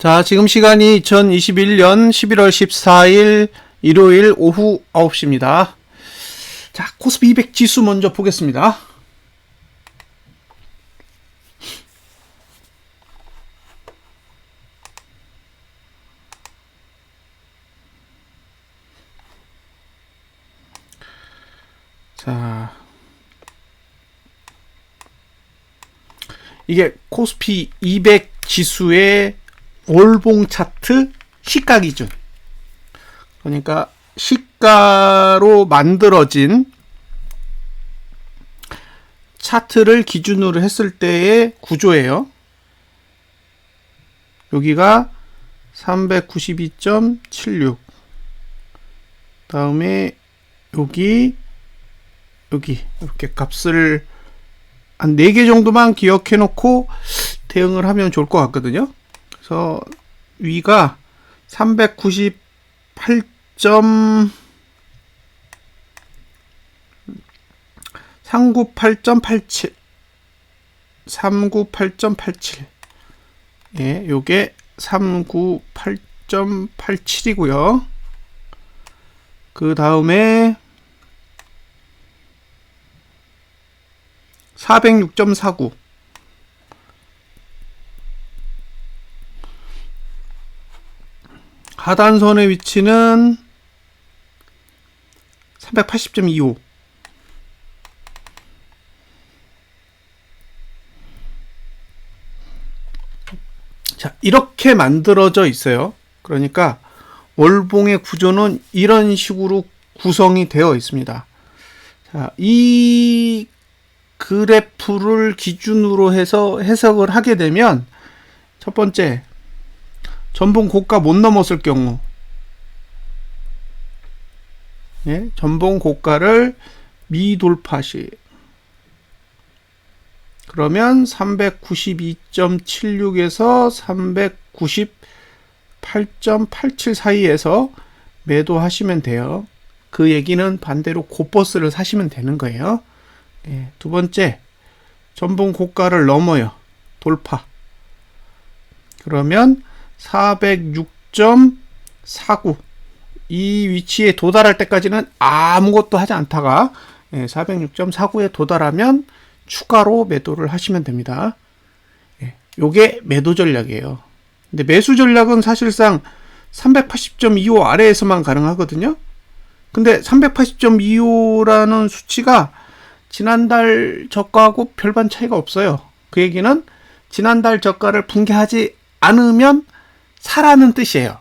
자, 지금 시간이 2021년 11월 14일 일요일 오후 9시입니다. 자, 코스피 200 지수 먼저 보겠습니다. 자, 이게 코스피 200 지수의 월봉 차트 시가 기준. 그러니까 시가로 만들어진 차트를 기준으로 했을 때의 구조예요. 여기가 392.76. 다음에 여기 이렇게 값을 한 4개 정도만 기억해 놓고 대응을 하면 좋을 것 같거든요. 그래서 위가 398.87 예, 요게 398.87이고요. 그 다음에 406.49 하단선의 위치는 380.25 자, 이렇게 만들어져 있어요. 그러니까 월봉의 구조는 이런 식으로 구성이 되어 있습니다. 자, 이 그래프를 기준으로 해서 해석을 하게 되면 첫 번째, 전봉 고가 못 넘었을 경우, 예, 전봉 고가를 미돌파 시 그러면 392.76에서 398.87 사이에서 매도하시면 돼요. 그 얘기는 반대로 고버스를 사시면 되는 거예요. 예, 두 번째, 전봉 고가를 넘어요. 돌파. 그러면 406.49 이 위치에 도달할 때까지는 아무것도 하지 않다가 406.49에 도달하면 추가로 매도를 하시면 됩니다. 요게 매도 전략이에요. 근데 매수 전략은 사실상 380.25 아래에서만 가능하거든요. 근데 380.25라는 수치가 지난달 저가하고 별반 차이가 없어요. 그 얘기는 지난달 저가를 붕괴하지 않으면 사라는 뜻이에요.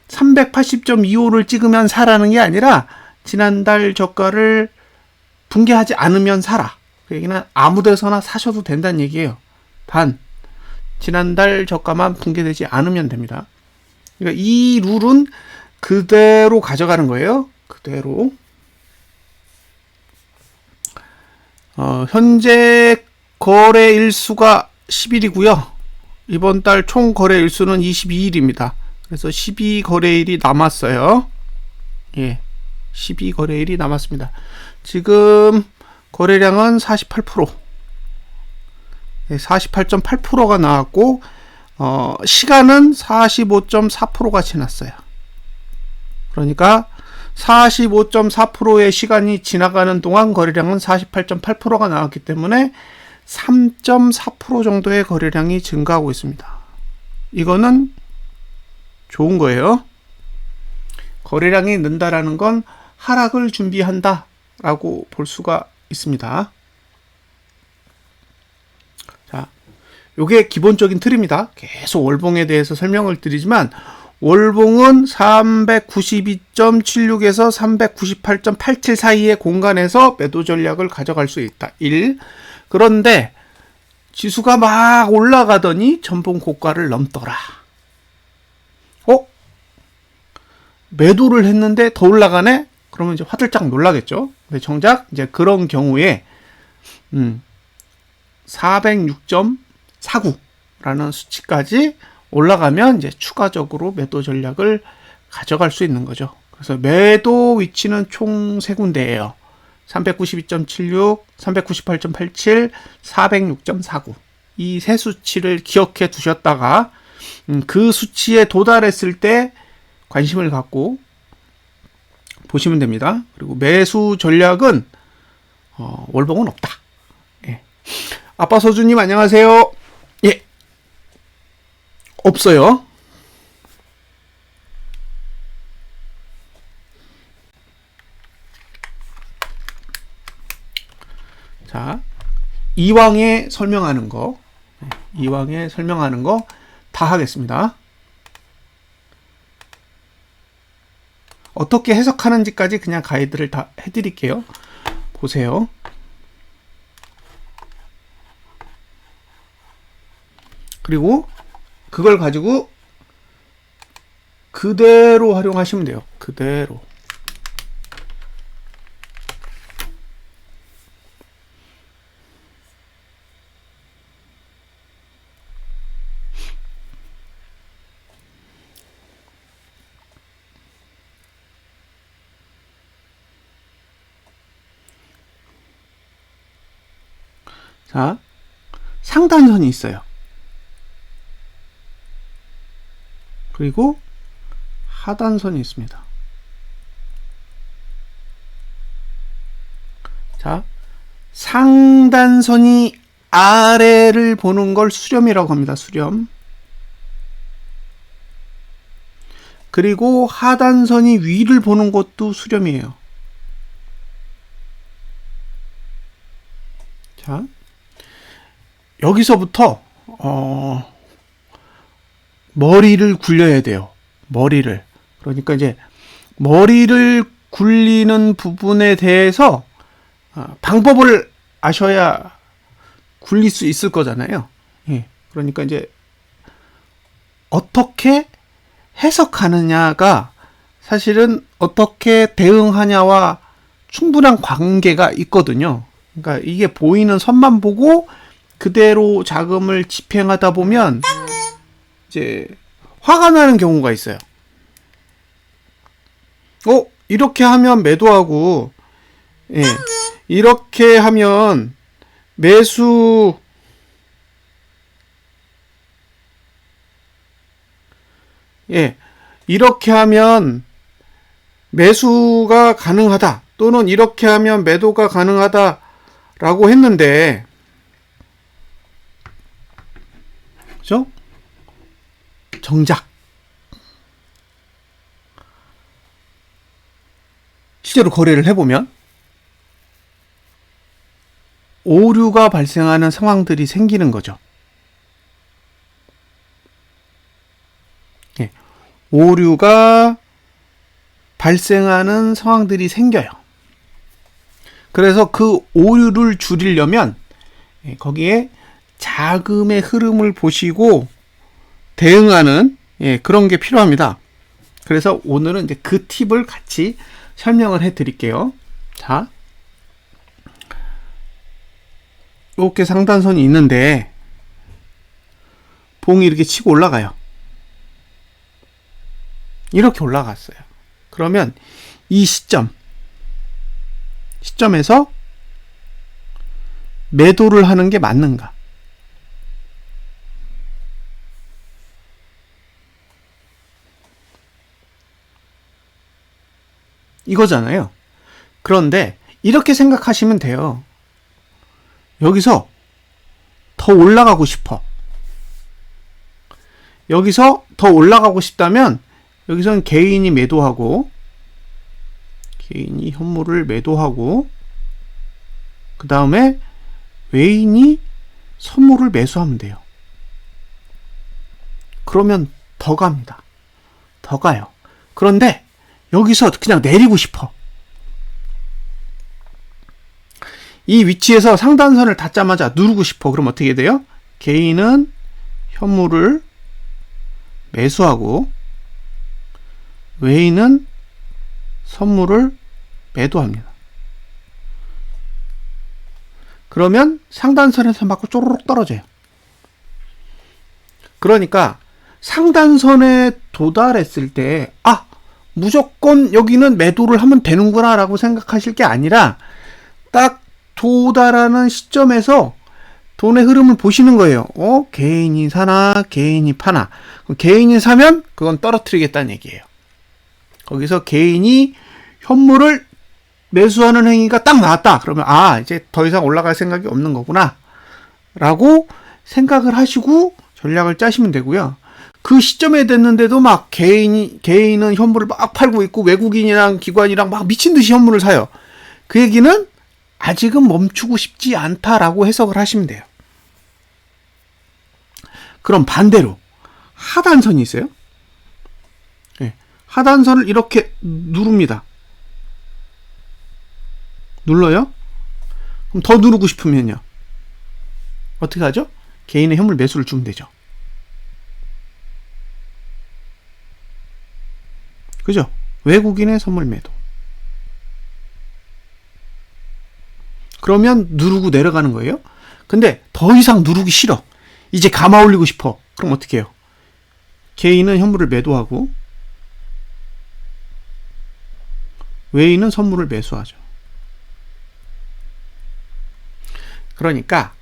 380.25를 찍으면 사라는 게 아니라 지난달 저가를 붕괴하지 않으면 사라. 그 얘기는 아무 데서나 사셔도 된다는 얘기예요. 단 지난달 저가만 붕괴되지 않으면 됩니다. 그러니까 이 룰은 그대로 가져가는 거예요. 그대로. 현재 거래 일수가 10일이고요. 이번 달 총 거래 일수는 22일입니다. 그래서 12거래일이 남았어요. 예, 12거래일이 남았습니다. 지금 거래량은 48%, 48.8%가 나왔고, 시간은 45.4%가 지났어요. 그러니까 45.4%의 시간이 지나가는 동안 거래량은 48.8%가 나왔기 때문에 3.4% 정도의 거래량이 증가하고 있습니다. 이거는 좋은 거예요. 거래량이 는다라는 건 하락을 준비한다 라고 볼 수가 있습니다. 자, 요게 기본적인 틀입니다. 계속 월봉에 대해서 설명을 드리지만 월봉은 392.76에서 398.87 사이의 공간에서 매도 전략을 가져갈 수 있다. 1. 그런데 지수가 막 올라가더니 전봉 고가를 넘더라. 매도를 했는데 더 올라가네? 그러면 이제 화들짝 놀라겠죠. 근데 정작 이제 그런 경우에 406.49라는 수치까지 올라가면 이제 추가적으로 매도 전략을 가져갈 수 있는 거죠. 그래서 매도 위치는 총 3군데예요. 392.76, 398.87, 406.49. 이 세 수치를 기억해 두셨다가 그 수치에 도달했을 때 관심을 갖고 보시면 됩니다. 그리고 매수 전략은 월봉은 없다. 예. 아빠 서주님 안녕하세요. 예, 없어요. 자, 이왕에 설명하는 거 다 하겠습니다. 어떻게 해석하는지까지 그냥 가이드를 다 해드릴게요. 보세요. 그리고 그걸 가지고 그대로 활용하시면 돼요. 그대로. 자, 상단선이 있어요. 그리고 하단선이 있습니다. 자, 상단선이 아래를 보는 걸 수렴이라고 합니다. 수렴. 그리고 하단선이 위를 보는 것도 수렴이에요. 자, 여기서부터 머리를 굴려야 돼요. 머리를. 그러니까 이제 머리를 굴리는 부분에 대해서 방법을 아셔야 굴릴 수 있을 거잖아요. 예. 그러니까 이제 어떻게 해석하느냐가 사실은 어떻게 대응하냐와 충분한 관계가 있거든요. 그러니까 이게 보이는 선만 보고 그대로 자금을 집행하다 보면 이제 화가 나는 경우가 있어요. 이렇게 하면 매도하고, 예, 이렇게 하면 매수, 예, 이렇게 하면 매수가 가능하다 또는 이렇게 하면 매도가 가능하다라고 했는데, 그죠? 정작 실제로 거래를 해보면 오류가 발생하는 상황들이 생기는 거죠. 예, 오류가 발생하는 상황들이 생겨요. 그래서 그 오류를 줄이려면 거기에 자금의 흐름을 보시고 대응하는 그런 게 필요합니다. 그래서 오늘은 이제 그 팁을 같이 설명을 해 드릴게요. 자, 이렇게 상단선이 있는데 봉이 이렇게 치고 올라가요. 이렇게 올라갔어요. 그러면 이 시점에서 매도를 하는 게 맞는가? 이거잖아요. 그런데 이렇게 생각하시면 돼요. 여기서 더 올라가고 싶어. 여기서 더 올라가고 싶다면 여기서는 개인이 매도하고, 개인이 현물을 매도하고, 그 다음에 외인이 선물을 매수하면 돼요. 그러면 더 갑니다. 더 가요. 그런데 여기서 그냥 내리고 싶어. 이 위치에서 상단선을 닿자마자 누르고 싶어. 그럼 어떻게 돼요? 개인은 현물을 매수하고 외인은 선물을 매도합니다. 그러면 상단선에서 맞고 쪼르륵 떨어져요. 그러니까 상단선에 도달했을 때 무조건 여기는 매도를 하면 되는구나 라고 생각하실 게 아니라 딱 도달하는 시점에서 돈의 흐름을 보시는 거예요. 개인이 사나 개인이 파나. 개인이 사면 그건 떨어뜨리겠다는 얘기예요. 거기서 개인이 현물을 매수하는 행위가 딱 나왔다. 그러면 이제 더 이상 올라갈 생각이 없는 거구나 라고 생각을 하시고 전략을 짜시면 되고요. 그 시점에 됐는데도 막 개인은 현물을 막 팔고 있고 외국인이랑 기관이랑 막 미친 듯이 현물을 사요. 그 얘기는 아직은 멈추고 싶지 않다라고 해석을 하시면 돼요. 그럼 반대로 하단선이 있어요. 네, 하단선을 이렇게 누릅니다. 눌러요? 그럼 더 누르고 싶으면요. 어떻게 하죠? 개인의 현물 매수를 주면 되죠. 그죠? 외국인의 선물 매도. 그러면 누르고 내려가는 거예요. 근데 더 이상 누르기 싫어. 이제 감아 올리고 싶어. 그럼 어떻게 해요? 개인은 현물을 매도하고 외인은 선물을 매수하죠. 그러니까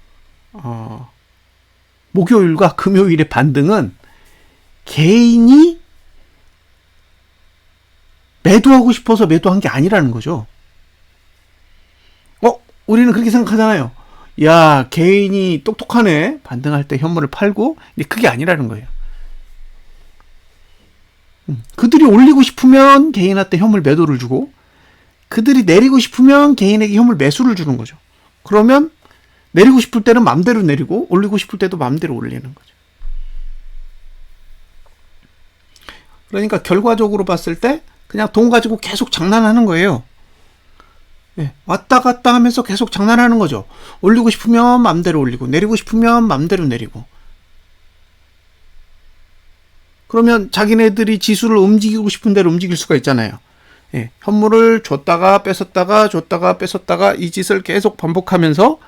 목요일과 금요일의 반등은 개인이 매도하고 싶어서 매도한 게 아니라는 거죠. 우리는 그렇게 생각하잖아요. 야, 개인이 똑똑하네. 반등할 때 현물을 팔고. 근데 그게 아니라는 거예요. 그들이 올리고 싶으면 개인한테 현물 매도를 주고 그들이 내리고 싶으면 개인에게 현물 매수를 주는 거죠. 그러면 내리고 싶을 때는 맘대로 내리고 올리고 싶을 때도 맘대로 올리는 거죠. 그러니까 결과적으로 봤을 때 그냥 돈 가지고 계속 장난하는 거예요. 네, 왔다 갔다 하면서 계속 장난하는 거죠. 올리고 싶으면 맘대로 올리고 내리고 싶으면 맘대로 내리고. 그러면 자기네들이 지수를 움직이고 싶은 대로 움직일 수가 있잖아요. 예, 현물을 줬다가 뺏었다가 이 짓을 계속 반복하면서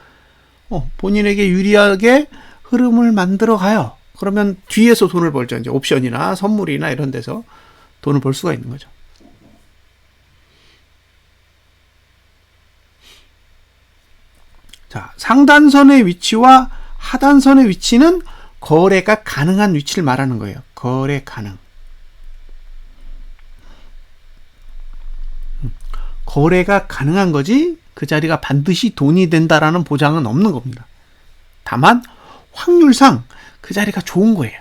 본인에게 유리하게 흐름을 만들어 가요. 그러면 뒤에서 돈을 벌죠. 이제 옵션이나 선물이나 이런 데서 돈을 벌 수가 있는 거죠. 자, 상단선의 위치와 하단선의 위치는 거래가 가능한 위치를 말하는 거예요. 거래 가능. 거래가 가능한 거지 그 자리가 반드시 돈이 된다라는 보장은 없는 겁니다. 다만 확률상 그 자리가 좋은 거예요.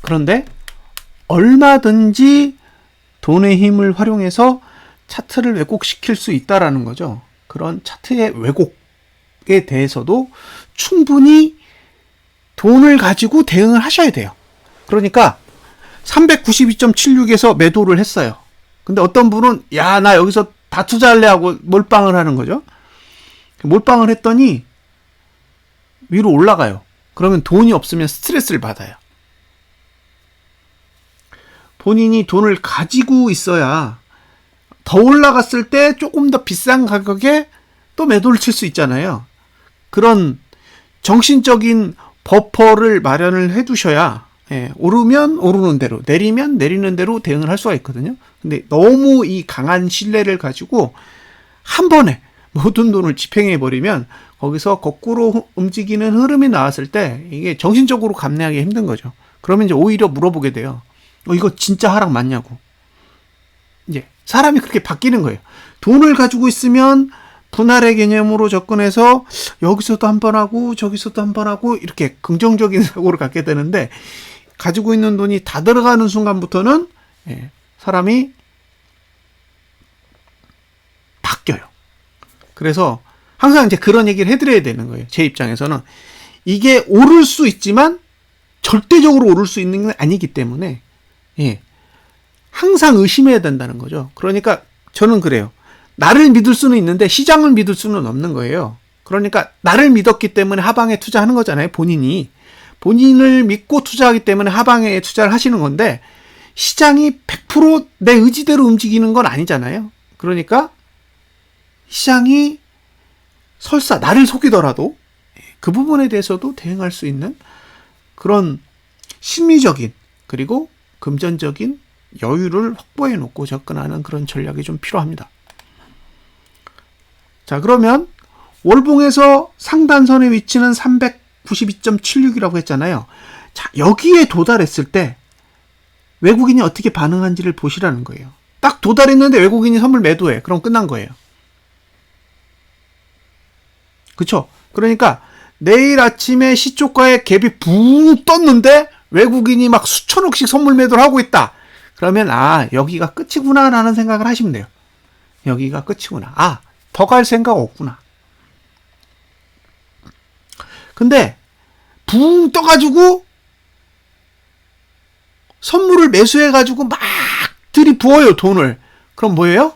그런데 얼마든지 돈의 힘을 활용해서 차트를 왜곡시킬 수 있다라는 거죠. 그런 차트의 왜곡에 대해서도 충분히 돈을 가지고 대응을 하셔야 돼요. 그러니까 392.76에서 매도를 했어요. 근데 어떤 분은 나 여기서 다 투자할래 하고 몰빵을 하는 거죠. 몰빵을 했더니 위로 올라가요. 그러면 돈이 없으면 스트레스를 받아요. 본인이 돈을 가지고 있어야 더 올라갔을 때 조금 더 비싼 가격에 또 매도를 칠 수 있잖아요. 그런 정신적인 버퍼를 마련을 해두셔야 오르면 오르는 대로 내리면 내리는 대로 대응을 할 수가 있거든요. 근데 너무 이 강한 신뢰를 가지고 한 번에 모든 돈을 집행해버리면 거기서 거꾸로 움직이는 흐름이 나왔을 때 이게 정신적으로 감내하기 힘든 거죠. 그러면 이제 오히려 물어보게 돼요. 이거 진짜 하락 맞냐고. 이제 사람이 그렇게 바뀌는 거예요. 돈을 가지고 있으면 분할의 개념으로 접근해서 여기서도 한 번 하고 저기서도 한 번 하고 이렇게 긍정적인 사고를 갖게 되는데 가지고 있는 돈이 다 들어가는 순간부터는 사람이 바뀌어요. 그래서 항상 이제 그런 얘기를 해드려야 되는 거예요. 제 입장에서는 이게 오를 수 있지만 절대적으로 오를 수 있는 건 아니기 때문에 항상 의심해야 된다는 거죠. 그러니까 저는 그래요. 나를 믿을 수는 있는데 시장을 믿을 수는 없는 거예요. 그러니까 나를 믿었기 때문에 하방에 투자하는 거잖아요. 본인을 믿고 투자하기 때문에 하방에 투자를 하시는 건데 시장이 100% 내 의지대로 움직이는 건 아니잖아요. 그러니까 시장이 설사 나를 속이더라도 그 부분에 대해서도 대응할 수 있는 그런 심리적인 그리고 금전적인 여유를 확보해 놓고 접근하는 그런 전략이 좀 필요합니다. 자, 그러면 월봉에서 상단선의 위치는 392.76이라고 했잖아요. 자, 여기에 도달했을 때 외국인이 어떻게 반응한지를 보시라는 거예요. 딱 도달했는데 외국인이 선물 매도해. 그럼 끝난 거예요. 그쵸? 그러니까 내일 아침에 시초가에 갭이 붕 떴는데 외국인이 막 수천억씩 선물 매도를 하고 있다. 그러면 여기가 끝이구나 라는 생각을 하시면 돼요. 여기가 끝이구나. 더 갈 생각 없구나. 근데 붕 떠가지고 선물을 매수해가지고 막 들이부어요, 돈을. 그럼 뭐예요?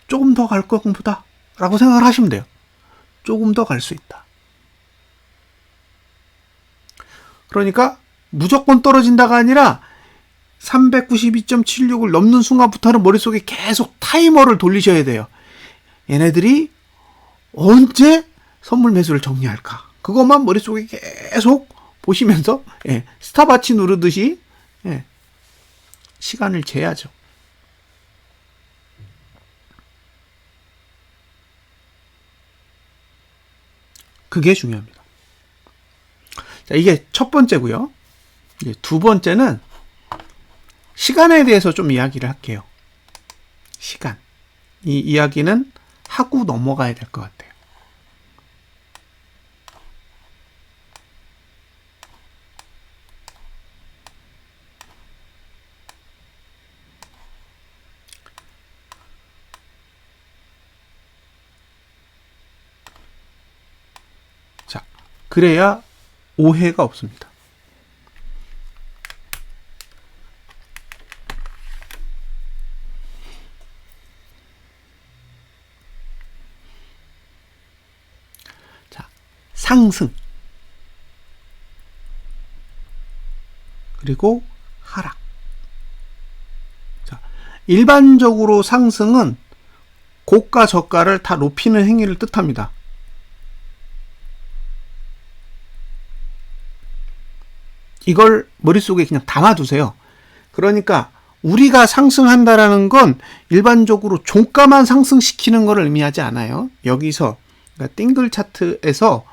조금 더 갈 것보다 라고 생각을 하시면 돼요. 조금 더 갈 수 있다. 그러니까 무조건 떨어진다가 아니라 392.76을 넘는 순간부터는 머릿속에 계속 타이머를 돌리셔야 돼요. 얘네들이 언제 선물 매수를 정리할까? 그것만 머릿속에 계속 보시면서 스탑워치 누르듯이 시간을 재야죠. 그게 중요합니다. 자, 이게 첫 번째고요. 이제 두 번째는 시간에 대해서 좀 이야기를 할게요. 시간. 이 이야기는 하고 넘어가야 될 것 같아요. 자, 그래야 오해가 없습니다. 상승 그리고 하락. 자, 일반적으로 상승은 고가 저가를 다 높이는 행위를 뜻합니다. 이걸 머릿속에 그냥 담아두세요. 그러니까 우리가 상승한다라는 건 일반적으로 종가만 상승시키는 것을 의미하지 않아요. 여기서 그러니까 띵글 차트에서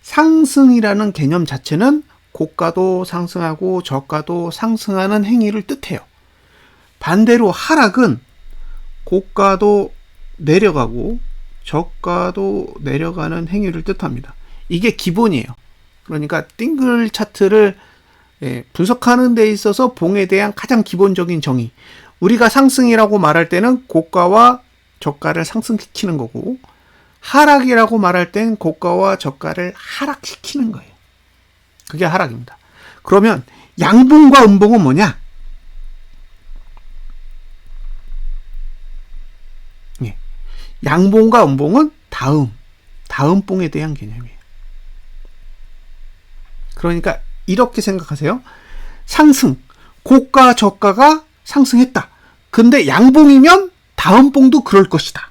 상승이라는 개념 자체는 고가도 상승하고 저가도 상승하는 행위를 뜻해요. 반대로 하락은 고가도 내려가고 저가도 내려가는 행위를 뜻합니다. 이게 기본이에요. 그러니까 띵글 차트를 분석하는 데 있어서 봉에 대한 가장 기본적인 정의. 우리가 상승이라고 말할 때는 고가와 저가를 상승시키는 거고, 하락이라고 말할 땐 고가와 저가를 하락시키는 거예요. 그게 하락입니다. 그러면 양봉과 음봉은 뭐냐? 양봉과 음봉은 다음 봉에 대한 개념이에요. 그러니까 이렇게 생각하세요. 상승, 고가 저가가 상승했다. 근데 양봉이면 다음 봉도 그럴 것이다.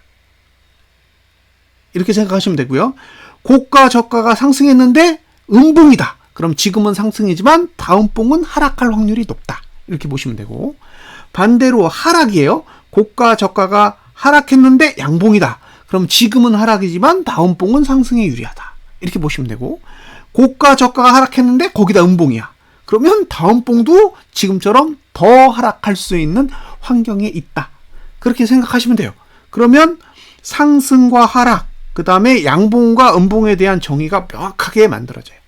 이렇게 생각하시면 되고요. 고가 저가가 상승했는데 음봉이다. 그럼 지금은 상승이지만 다음 봉은 하락할 확률이 높다. 이렇게 보시면 되고, 반대로 하락이에요. 고가 저가가 하락했는데 양봉이다. 그럼 지금은 하락이지만 다음 봉은 상승에 유리하다. 이렇게 보시면 되고, 고가 저가가 하락했는데 거기다 음봉이야. 그러면 다음 봉도 지금처럼 더 하락할 수 있는 환경에 있다. 그렇게 생각하시면 돼요. 그러면 상승과 하락, 그 다음에 양봉과 음봉에 대한 정의가 명확하게 만들어져요.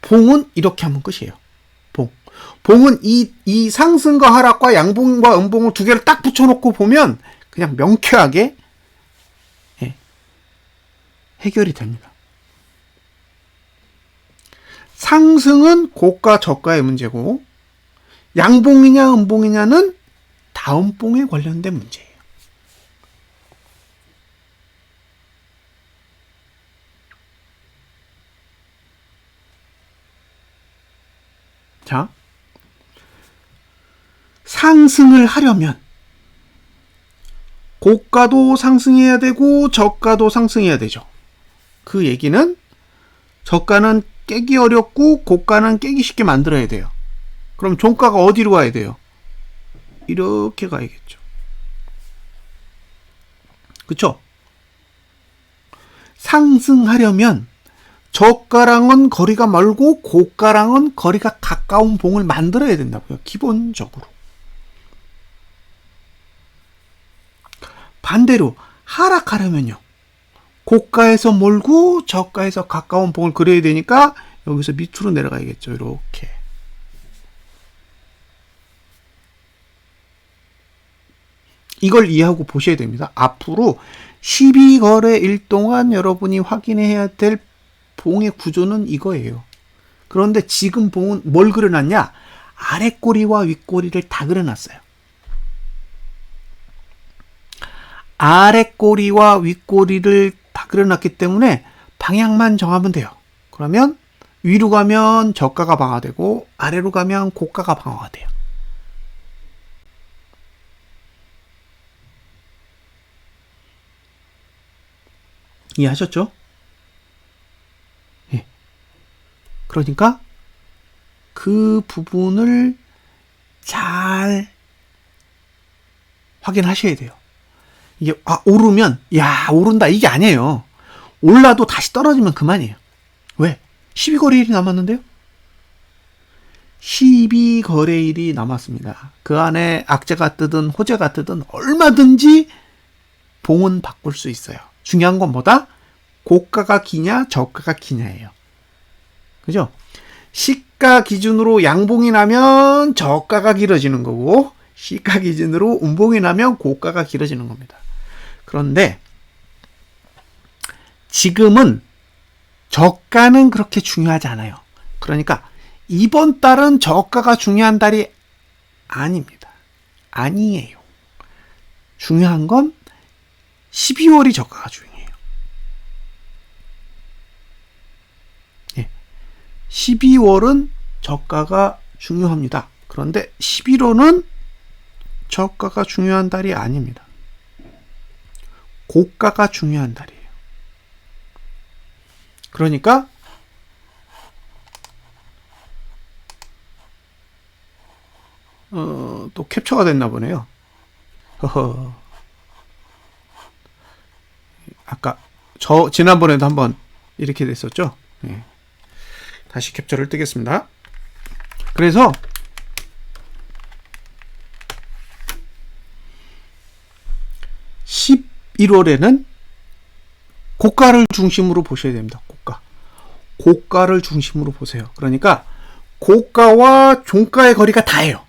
봉은 이렇게 하면 끝이에요. 봉은 이 상승과 하락과 양봉과 음봉을 두 개를 딱 붙여놓고 보면 그냥 명쾌하게 해결이 됩니다. 상승은 고가 저가의 문제고, 양봉이냐 음봉이냐는 다음 봉에 관련된 문제예요. 자, 상승을 하려면 고가도 상승해야 되고 저가도 상승해야 되죠. 그 얘기는 저가는 깨기 어렵고 고가는 깨기 쉽게 만들어야 돼요. 그럼 종가가 어디로 가야 돼요? 이렇게 가야겠죠. 그쵸? 상승하려면 저가랑은 거리가 멀고 고가랑은 거리가 가까운 봉을 만들어야 된다고요. 기본적으로. 반대로 하락하려면요. 고가에서 멀고 저가에서 가까운 봉을 그려야 되니까 여기서 밑으로 내려가야겠죠. 이렇게. 이걸 이해하고 보셔야 됩니다. 앞으로 12거래일 동안 여러분이 확인해야 될 봉의 구조는 이거예요. 그런데 지금 봉은 뭘 그려놨냐? 아랫꼬리와 윗꼬리를 다 그려놨어요. 아랫꼬리와 윗꼬리를 다 그려놨기 때문에 방향만 정하면 돼요. 그러면 위로 가면 저가가 방어되고 아래로 가면 고가가 방어가 돼요. 이해하셨죠? 예. 그러니까 그 부분을 잘 확인하셔야 돼요. 이게 오르면 오른다 이게 아니에요. 올라도 다시 떨어지면 그만이에요. 왜? 12거래일이 남았는데요. 12거래일이 남았습니다. 그 안에 악재가 뜨든 호재가 뜨든 얼마든지 봉은 바꿀 수 있어요. 중요한 건 뭐다? 고가가 기냐 저가가 기냐예요. 그죠? 시가 기준으로 양봉이 나면 저가가 길어지는 거고 시가 기준으로 음봉이 나면 고가가 길어지는 겁니다. 그런데 지금은 저가는 그렇게 중요하지 않아요. 그러니까 이번 달은 저가가 중요한 달이 아닙니다. 아니에요. 중요한 건 12월이 저가가 중요해요. 예. 12월은 저가가 중요합니다. 그런데 11월은 저가가 중요한 달이 아닙니다. 고가가 중요한 달이에요. 그러니까 또 캡처가 됐나 보네요. 허허. 아까 지난번에도 한번 이렇게 됐었죠. 네. 다시 캡처를 뜨겠습니다. 그래서 11월에는 고가를 중심으로 보셔야 됩니다. 고가를 중심으로 보세요. 그러니까 고가와 종가의 거리가 다예요.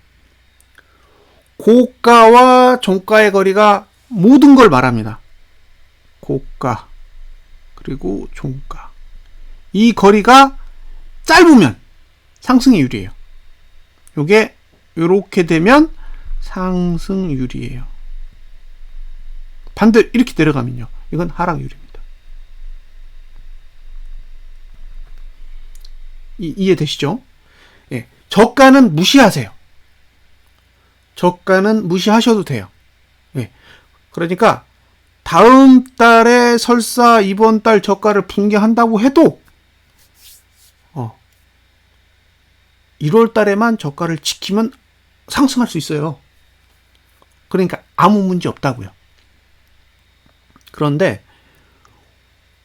고가와 종가의 거리가 모든 걸 말합니다. 고가 그리고 종가. 이 거리가 짧으면 상승이 유리해요. 요게 이렇게 되면 상승 유리해요. 반대로 이렇게 내려가면요. 이건 하락 유리입니다. 이해되시죠? 예. 저가는 무시하세요. 저가는 무시하셔도 돼요. 예. 그러니까 다음 달에 설사 이번 달 저가를 붕괴한다고 해도 1월 달에만 저가를 지키면 상승할 수 있어요. 그러니까 아무 문제 없다고요. 그런데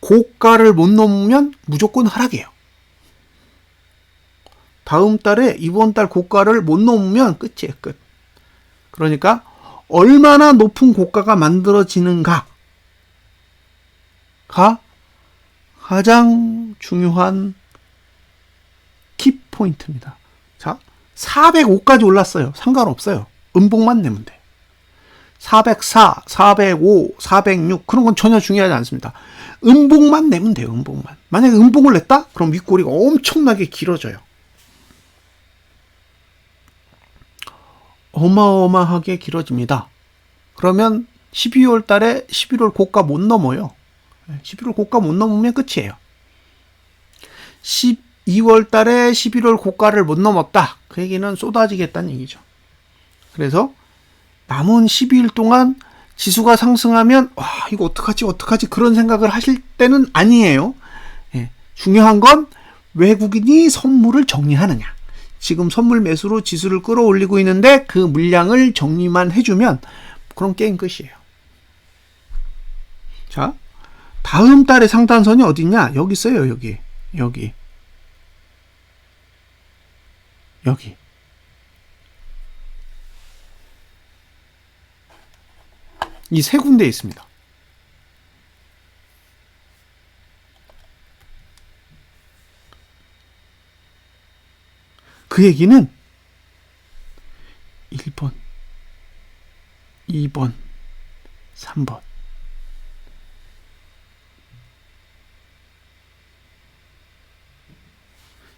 고가를 못 넘으면 무조건 하락이에요. 다음 달에 이번 달 고가를 못 넘으면 끝이에요. 끝. 그러니까 얼마나 높은 고가가 만들어지는가가 가장 중요한 키포인트입니다. 자, 405까지 올랐어요. 상관없어요. 음봉만 내면 돼. 404, 405, 406 그런 건 전혀 중요하지 않습니다. 음봉만 내면 돼요. 음봉만. 만약에 음봉을 냈다? 그럼 윗꼬리가 엄청나게 길어져요. 어마어마하게 길어집니다. 그러면 12월 달에 11월 고가 못 넘어요. 11월 고가 못 넘으면 끝이에요. 12월 달에 11월 고가를 못 넘었다. 그 얘기는 쏟아지겠다는 얘기죠. 그래서 남은 12일 동안 지수가 상승하면 이거 어떡하지 그런 생각을 하실 때는 아니에요. 예, 중요한 건 외국인이 선물을 정리하느냐. 지금 선물 매수로 지수를 끌어올리고 있는데 그 물량을 정리만 해주면 그럼 게임 끝이에요. 자, 다음 달의 상단선이 어디냐? 여기 있어요. 여기. 이 세 군데에 있습니다. 그 얘기는 1번, 2번, 3번.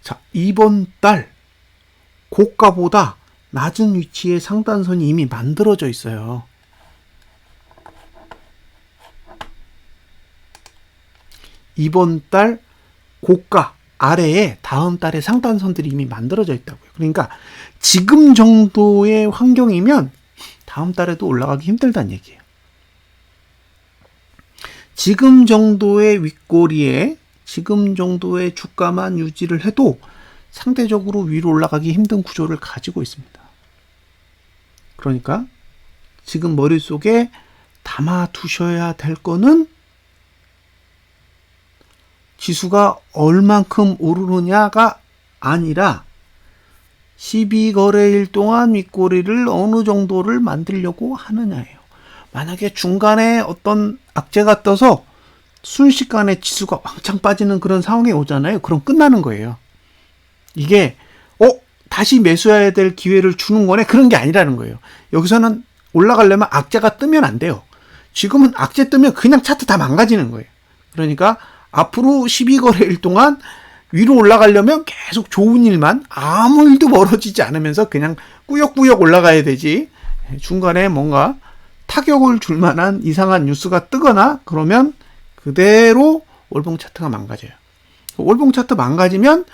자, 2번 달 고가보다 낮은 위치에 상단선이 이미 만들어져 있어요. 이번 달 고가 아래에 다음 달에 상단선들이 이미 만들어져 있다고요. 그러니까 지금 정도의 환경이면 다음 달에도 올라가기 힘들다는 얘기예요. 지금 정도의 윗꼬리에 지금 정도의 주가만 유지를 해도 상대적으로 위로 올라가기 힘든 구조를 가지고 있습니다. 그러니까 지금 머릿속에 담아 두셔야 될 거는 지수가 얼만큼 오르느냐가 아니라 12거래일 동안 윗꼬리를 어느 정도를 만들려고 하느냐예요. 만약에 중간에 어떤 악재가 떠서 순식간에 지수가 왕창 빠지는 그런 상황이 오잖아요. 그럼 끝나는 거예요. 이게 다시 매수해야 될 기회를 주는 거네? 그런 게 아니라는 거예요. 여기서는 올라가려면 악재가 뜨면 안 돼요. 지금은 악재 뜨면 그냥 차트 다 망가지는 거예요. 그러니까 앞으로 12거래일 동안 위로 올라가려면 계속 좋은 일만 아무 일도 벌어지지 않으면서 그냥 꾸역꾸역 올라가야 되지, 중간에 뭔가 타격을 줄 만한 이상한 뉴스가 뜨거나 그러면 그대로 월봉 차트가 망가져요. 월봉 차트 망가지면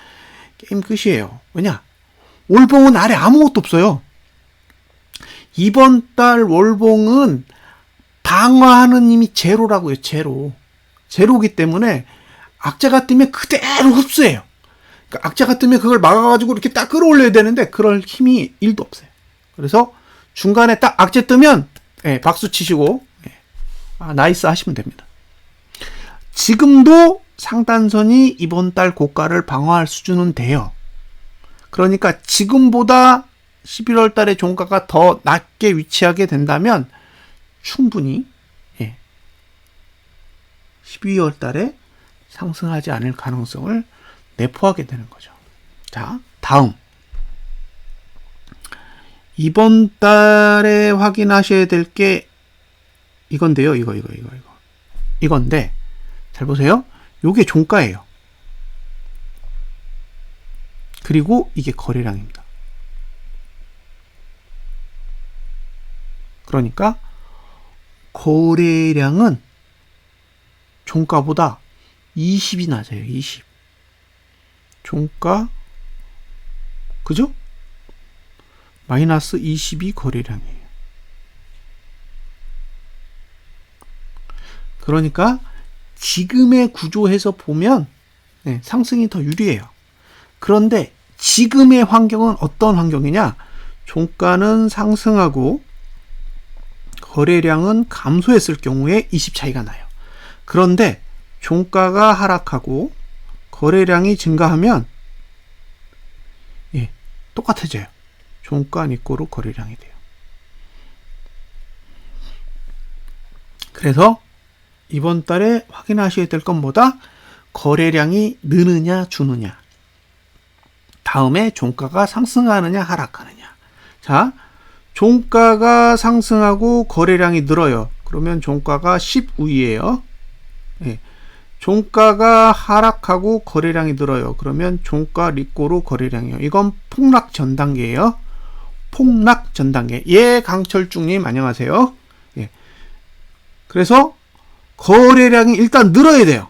게임 끝이에요. 왜냐? 월봉은 아래 아무것도 없어요. 이번 달 월봉은 방어하는 힘이 제로라고요. 제로기 때문에 악재가 뜨면 그대로 흡수해요. 그러니까 악재가 뜨면 그걸 막아가지고 이렇게 딱 끌어올려야 되는데 그럴 힘이 1도 없어요. 그래서 중간에 딱 악재 뜨면 박수 치시고 나이스 하시면 됩니다. 지금도 상단선이 이번 달 고가를 방어할 수준은 돼요. 그러니까 지금보다 11월 달에 종가가 더 낮게 위치하게 된다면 충분히 12월 달에 상승하지 않을 가능성을 내포하게 되는 거죠. 자, 다음. 이번 달에 확인하셔야 될 게 이건데요. 이건데, 잘 보세요. 요게 종가예요. 그리고 이게 거래량입니다. 그러니까 거래량은 종가보다 20이 낮아요. 20. 종가 그죠? 마이너스 20이 거래량이에요. 그러니까 지금의 구조에서 보면 상승이 더 유리해요. 그런데 지금의 환경은 어떤 환경이냐? 종가는 상승하고 거래량은 감소했을 경우에 20 차이가 나요. 그런데 종가가 하락하고 거래량이 증가하면 똑같아져요. 종가 이꼬르 거래량이 돼요. 그래서 이번 달에 확인하셔야 될 건 뭐다? 거래량이 느느냐 주느냐, 다음에 종가가 상승하느냐 하락하느냐. 자, 종가가 상승하고 거래량이 늘어요. 그러면 종가가 15이에요. 종가가 하락하고 거래량이 늘어요. 그러면 종가 리꼬르 거래량이요. 이건 폭락 전 단계예요. 폭락 전 단계. 강철중님 안녕하세요. 그래서 거래량이 일단 늘어야 돼요.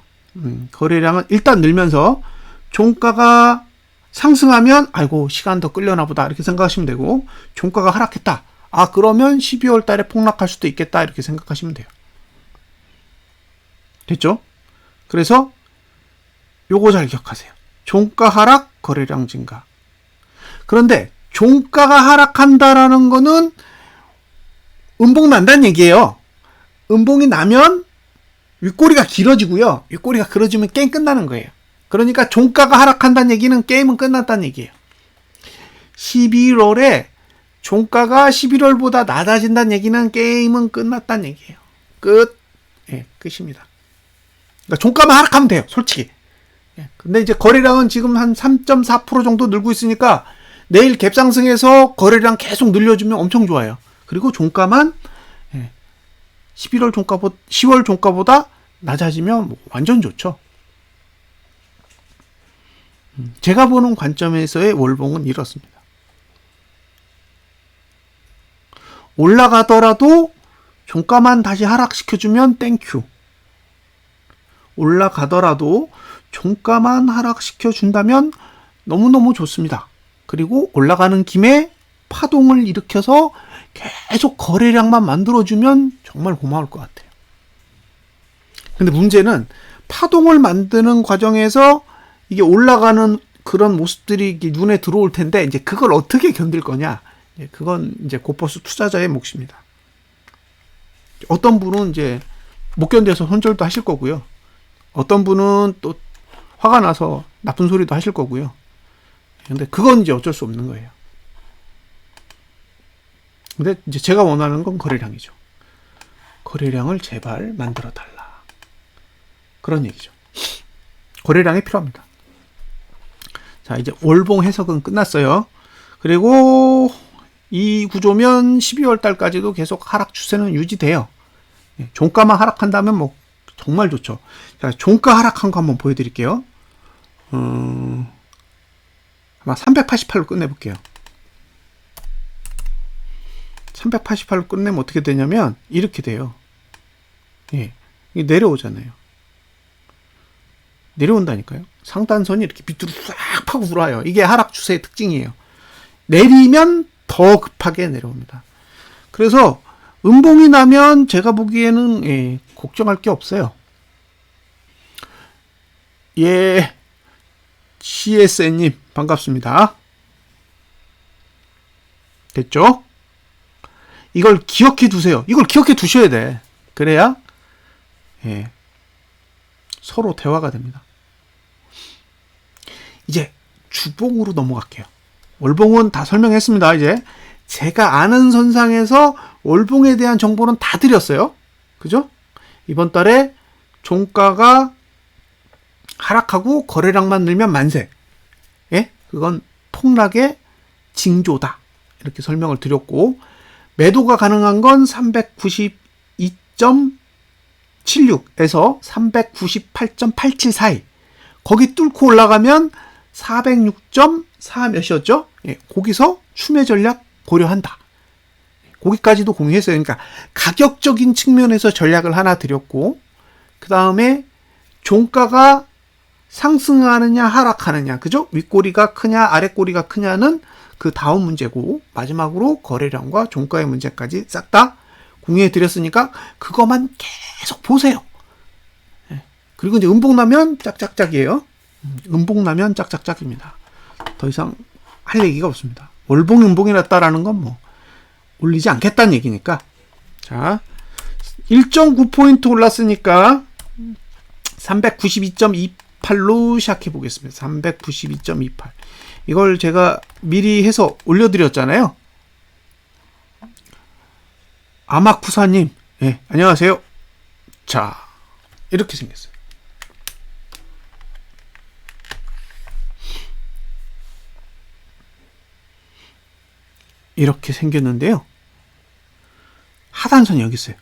거래량은 일단 늘면서 종가가 상승하면 아이고 시간 더 끌려나 보다 이렇게 생각하시면 되고, 종가가 하락했다. 그러면 12월 달에 폭락할 수도 있겠다 이렇게 생각하시면 돼요. 됐죠? 그래서 요거 잘 기억하세요. 종가 하락, 거래량 증가. 그런데 종가가 하락한다라는 거는 음봉 난다는 얘기예요. 음봉이 나면 윗꼬리가 길어지고요. 윗꼬리가 길어지면 게임 끝나는 거예요. 그러니까 종가가 하락한다는 얘기는 게임은 끝났다는 얘기예요. 11월에 종가가 11월보다 낮아진다는 얘기는 게임은 끝났다는 얘기예요. 끝. 예, 끝입니다. 그러니까 종가만 하락하면 돼요. 솔직히. 예, 근데 이제 거래량은 지금 한 3.4% 정도 늘고 있으니까 내일 갭상승해서 거래량 계속 늘려주면 엄청 좋아요. 그리고 종가만 10월 종가보다 낮아지면 뭐 완전 좋죠. 제가 보는 관점에서의 월봉은 이렇습니다. 올라가더라도 종가만 다시 하락시켜주면 땡큐. 올라가더라도 종가만 하락시켜준다면 너무너무 좋습니다. 그리고 올라가는 김에 파동을 일으켜서 계속 거래량만 만들어주면 정말 고마울 것 같아요. 근데 문제는 파동을 만드는 과정에서 이게 올라가는 그런 모습들이 눈에 들어올 텐데 이제 그걸 어떻게 견딜 거냐? 그건 이제 고퍼스 투자자의 몫입니다. 어떤 분은 이제 못 견뎌서 손절도 하실 거고요. 어떤 분은 또 화가 나서 나쁜 소리도 하실 거고요. 근데 그건 이제 어쩔 수 없는 거예요. 근데 이제 제가 원하는 건 거래량이죠. 거래량을 제발 만들어 달라. 그런 얘기죠. 거래량이 필요합니다. 자, 이제 월봉 해석은 끝났어요. 그리고 이 구조면 12월 달까지도 계속 하락 추세는 유지돼요. 종가만 하락한다면 뭐 정말 좋죠. 자, 종가 하락한 거 한번 보여드릴게요. 아마 388로 끝내볼게요. 388로 끝내면 어떻게 되냐면 이렇게 돼요. 예, 이게 내려오잖아요. 내려온다니까요. 상단선이 이렇게 밑으로 싹 파고 들어와요. 이게 하락 추세의 특징이에요. 내리면 더 급하게 내려옵니다. 그래서 음봉이 나면 제가 보기에는 걱정할 게 없어요. 예, CSN님 반갑습니다. 됐죠? 이걸 기억해 두세요. 이걸 기억해 두셔야 돼. 그래야 서로 대화가 됩니다. 이제 주봉으로 넘어갈게요. 월봉은 다 설명했습니다. 이제 제가 아는 선상에서 월봉에 대한 정보는 다 드렸어요. 그죠? 이번 달에 종가가 하락하고 거래량만 늘면 만세. 그건 폭락의 징조다. 이렇게 설명을 드렸고, 매도가 가능한 건 392.76에서 398.87 사이. 거기 뚫고 올라가면 406.4 몇이었죠? 거기서 추매 전략 고려한다. 거기까지도 공유했어요. 그러니까 가격적인 측면에서 전략을 하나 드렸고, 그 다음에 종가가 상승하느냐 하락하느냐, 그죠? 윗꼬리가 크냐 아랫꼬리가 크냐는 그 다음 문제고, 마지막으로 거래량과 종가의 문제까지 싹 다 공유해 드렸으니까 그것만 계속 보세요. 그리고 이제 음봉 나면 짝짝짝이에요. 음봉 나면 짝짝짝입니다. 더 이상 할 얘기가 없습니다. 월봉 음봉이 났다라는 건 뭐 올리지 않겠다는 얘기니까. 자, 1.9포인트 올랐으니까 392.28로 시작해 보겠습니다. 392.28. 이걸 제가 미리 해서 올려드렸잖아요. 아마쿠사님, 안녕하세요. 자, 이렇게 생겼어요. 이렇게 생겼는데요. 하단선이 여기 있어요.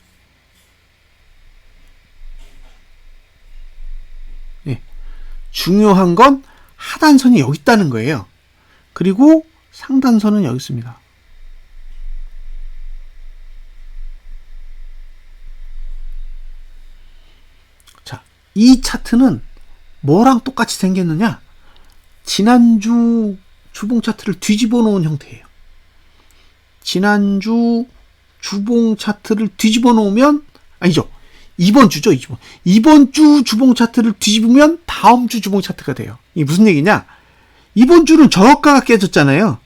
중요한 건 하단선이 여기 있다는 거예요. 그리고 상단선은 여기 있습니다. 자, 이 차트는 뭐랑 똑같이 생겼느냐? 지난주 주봉 차트를 뒤집어 놓은 형태예요. 지난주 주봉 차트를 뒤집어 놓으면, 아니죠. 이번 주죠, 이번 주 주봉 차트를 뒤집으면 다음 주 주봉 차트가 돼요. 이게 무슨 얘기냐? 이번 주는 저가가 깨졌잖아요.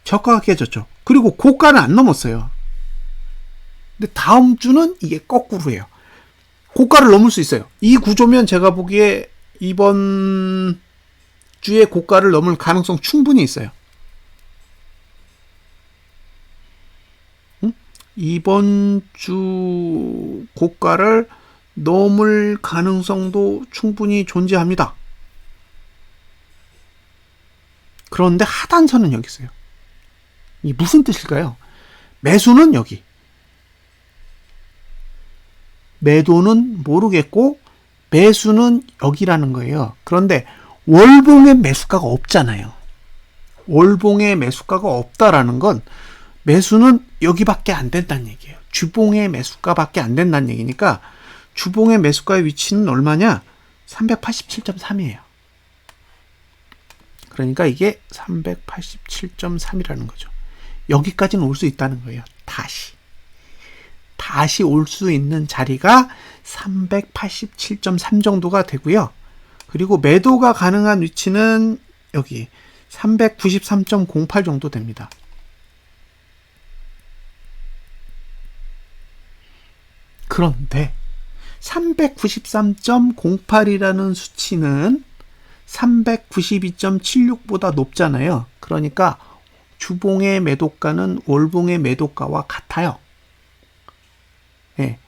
저가가 깨졌죠. 그리고 고가는 안 넘었어요. 근데 다음 주는 이게 거꾸로예요. 고가를 넘을 수 있어요. 이 구조면 제가 보기에 이번 주에 고가를 넘을 가능성 충분히 있어요. 이번 주 고가를 넘을 가능성도 충분히 존재합니다. 그런데 하단선은 여기 있어요. 이 무슨 뜻일까요? 매수는 여기, 매도는 모르겠고 매수는 여기라는 거예요. 그런데 월봉의 매수가가 없잖아요. 월봉의 매수가가 없다라는 건 매수는 여기밖에 안 된다는 얘기예요. 주봉의 매수가밖에 안 된다는 얘기니까 주봉의 매수가의 위치는 얼마냐? 387.3이에요. 그러니까 이게 387.3이라는 거죠. 여기까지는 올 수 있다는 거예요. 다시 올 수 있는 자리가 387.3 정도가 되고요. 그리고 매도가 가능한 위치는 여기 393.08 정도 됩니다. 그런데 393.08이라는 수치는 392.76보다 높잖아요. 그러니까 주봉의 매도가는 월봉의 매도가와 같아요. 네.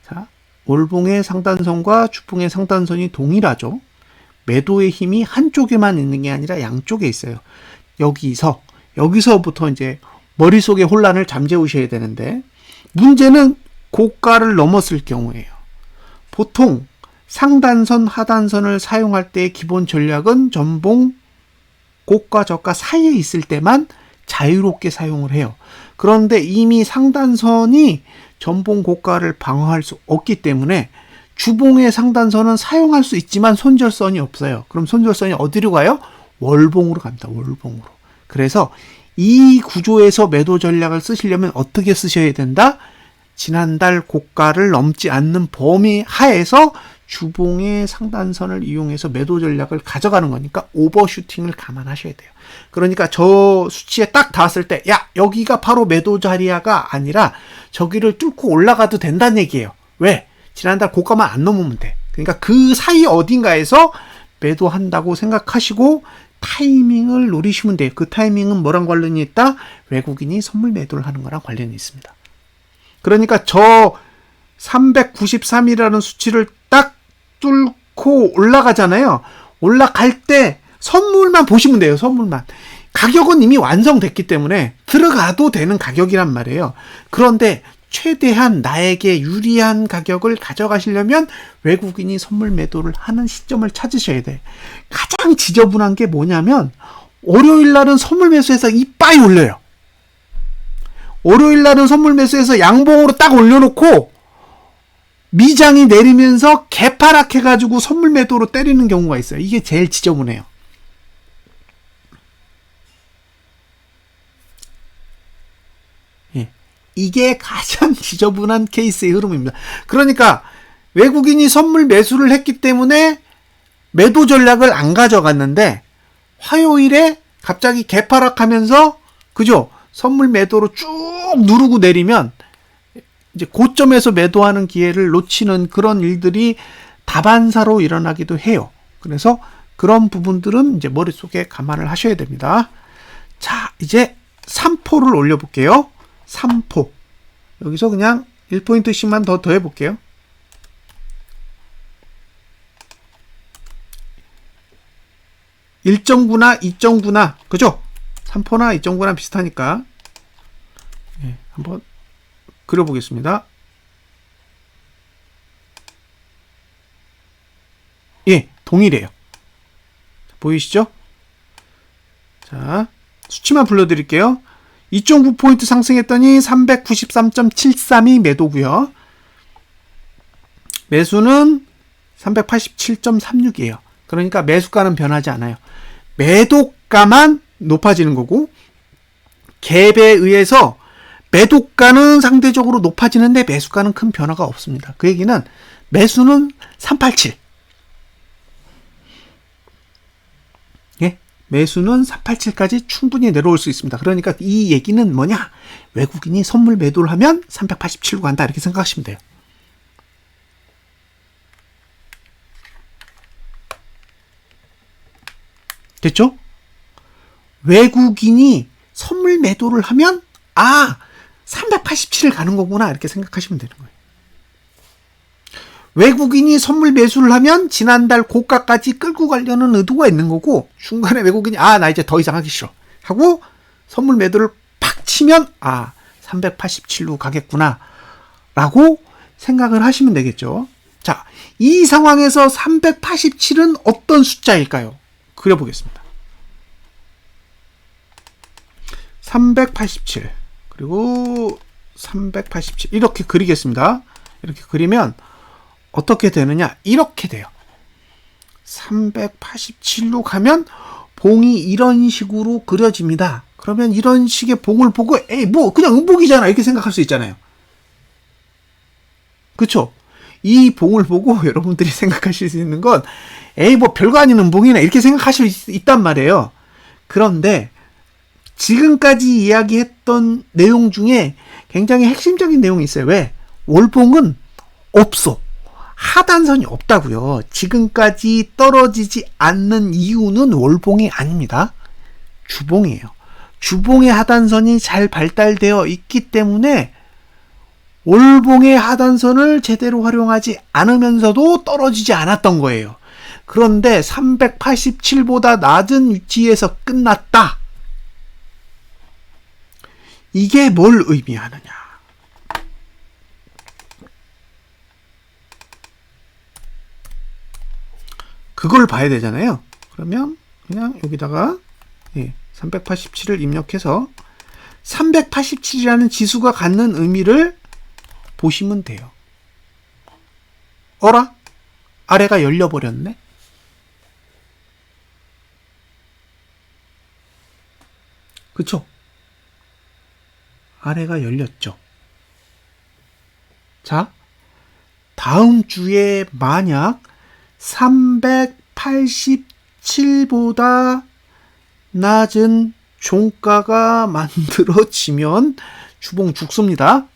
자, 월봉의 상단선과 주봉의 상단선이 동일하죠. 매도의 힘이 한쪽에만 있는 게 아니라 양쪽에 있어요. 여기서부터 이제 머릿속의 혼란을 잠재우셔야 되는데, 문제는 고가를 넘었을 경우예요. 보통 상단선, 하단선을 사용할 때의 기본 전략은 전봉, 고가, 저가 사이에 있을 때만 자유롭게 사용을 해요. 그런데 이미 상단선이 전봉, 고가를 방어할 수 없기 때문에 주봉의 상단선은 사용할 수 있지만 손절선이 없어요. 그럼 손절선이 어디로 가요? 월봉으로 갑니다. 월봉으로. 그래서 이 구조에서 매도 전략을 쓰시려면 어떻게 쓰셔야 된다? 지난달 고가를 넘지 않는 범위 하에서 주봉의 상단선을 이용해서 매도 전략을 가져가는 거니까 오버슈팅을 감안하셔야 돼요. 그러니까 저 수치에 딱 닿았을 때, 야, 여기가 바로 매도 자리야가 아니라 저기를 뚫고 올라가도 된다는 얘기예요. 왜? 지난달 고가만 안 넘으면 돼. 그러니까 그 사이 어딘가에서 매도한다고 생각하시고 타이밍을 노리시면 돼요. 그 타이밍은 뭐랑 관련이 있다? 외국인이 선물 매도를 하는 거랑 관련이 있습니다. 그러니까 저 393이라는 수치를 딱 뚫고 올라가잖아요. 올라갈 때 선물만 보시면 돼요. 선물만. 가격은 이미 완성됐기 때문에 들어가도 되는 가격이란 말이에요. 그런데 최대한 나에게 유리한 가격을 가져가시려면 외국인이 선물 매도를 하는 시점을 찾으셔야 돼. 가장 지저분한 게 뭐냐면 월요일 날은 선물 매수해서 이빠이 올려요. 월요일 날은 선물 매수해서 양봉으로 딱 올려놓고 미장이 내리면서 개파락해가지고 선물 매도로 때리는 경우가 있어요. 이게 제일 지저분해요. 예. 이게 가장 지저분한 케이스의 흐름입니다. 그러니까 외국인이 선물 매수를 했기 때문에 매도 전략을 안 가져갔는데 화요일에 갑자기 개파락하면서 그죠? 선물 매도로 쭉 누르고 내리면 이제 고점에서 매도하는 기회를 놓치는 그런 일들이 다반사로 일어나기도 해요. 그래서 그런 부분들은 이제 머릿속에 감안을 하셔야 됩니다. 자, 이제 3포를 올려볼게요. 3포. 여기서 그냥 1포인트씩만 더 해볼게요. (1.9나) (2.9나) 그죠? 3포나 2.9나 비슷하니까 네, 한번 그려보겠습니다. 예, 동일해요. 보이시죠? 자, 수치만 불러드릴게요. 2.9포인트 상승했더니 393.73이 매도고요. 매수는 387.36이에요. 그러니까 매수가는 변하지 않아요. 매도가만 높아지는 거고 갭에 의해서 매도가는 상대적으로 높아지는데 매수가는 큰 변화가 없습니다. 그 얘기는 매수는 387. 예? 매수는 387까지 충분히 내려올 수 있습니다. 그러니까 이 얘기는 뭐냐? 외국인이 선물 매도를 하면 387로 간다 이렇게 생각하시면 돼요. 됐죠? 외국인이 선물 매도를 하면 387을 가는 거구나 이렇게 생각하시면 되는 거예요. 외국인이 선물 매수를 하면 지난달 고가까지 끌고 가려는 의도가 있는 거고, 중간에 외국인이 나 이제 더 이상 하기 싫어 하고 선물 매도를 팍 치면 387로 가겠구나 라고 생각을 하시면 되겠죠. 자, 이 상황에서 387은 어떤 숫자일까요? 그려보겠습니다. 387 그리고 387 이렇게 그리겠습니다. 이렇게 그리면 어떻게 되느냐? 이렇게 돼요. 387로 가면 봉이 이런 식으로 그려집니다. 그러면 이런 식의 봉을 보고 그냥 음봉이잖아 이렇게 생각할 수 있잖아요. 그쵸? 이 봉을 보고 여러분들이 생각하실 수 있는 건 별거 아닌 음봉이네 이렇게 생각하실 수 있단 말이에요. 그런데 지금까지 이야기했던 내용 중에 굉장히 핵심적인 내용이 있어요. 왜? 월봉은 없어. 하단선이 없다고요. 지금까지 떨어지지 않는 이유는 월봉이 아닙니다. 주봉이에요. 주봉의 하단선이 잘 발달되어 있기 때문에 월봉의 하단선을 제대로 활용하지 않으면서도 떨어지지 않았던 거예요. 그런데 387보다 낮은 위치에서 끝났다. 이게 뭘 의미하느냐? 그걸 봐야 되잖아요. 그러면 그냥 여기다가 387을 입력해서 387이라는 지수가 갖는 의미를 보시면 돼요. 어라? 아래가 열려버렸네? 그쵸? 아래가 열렸죠. 자, 다음 주에 만약 387보다 낮은 종가가 만들어지면 주봉 죽습니다.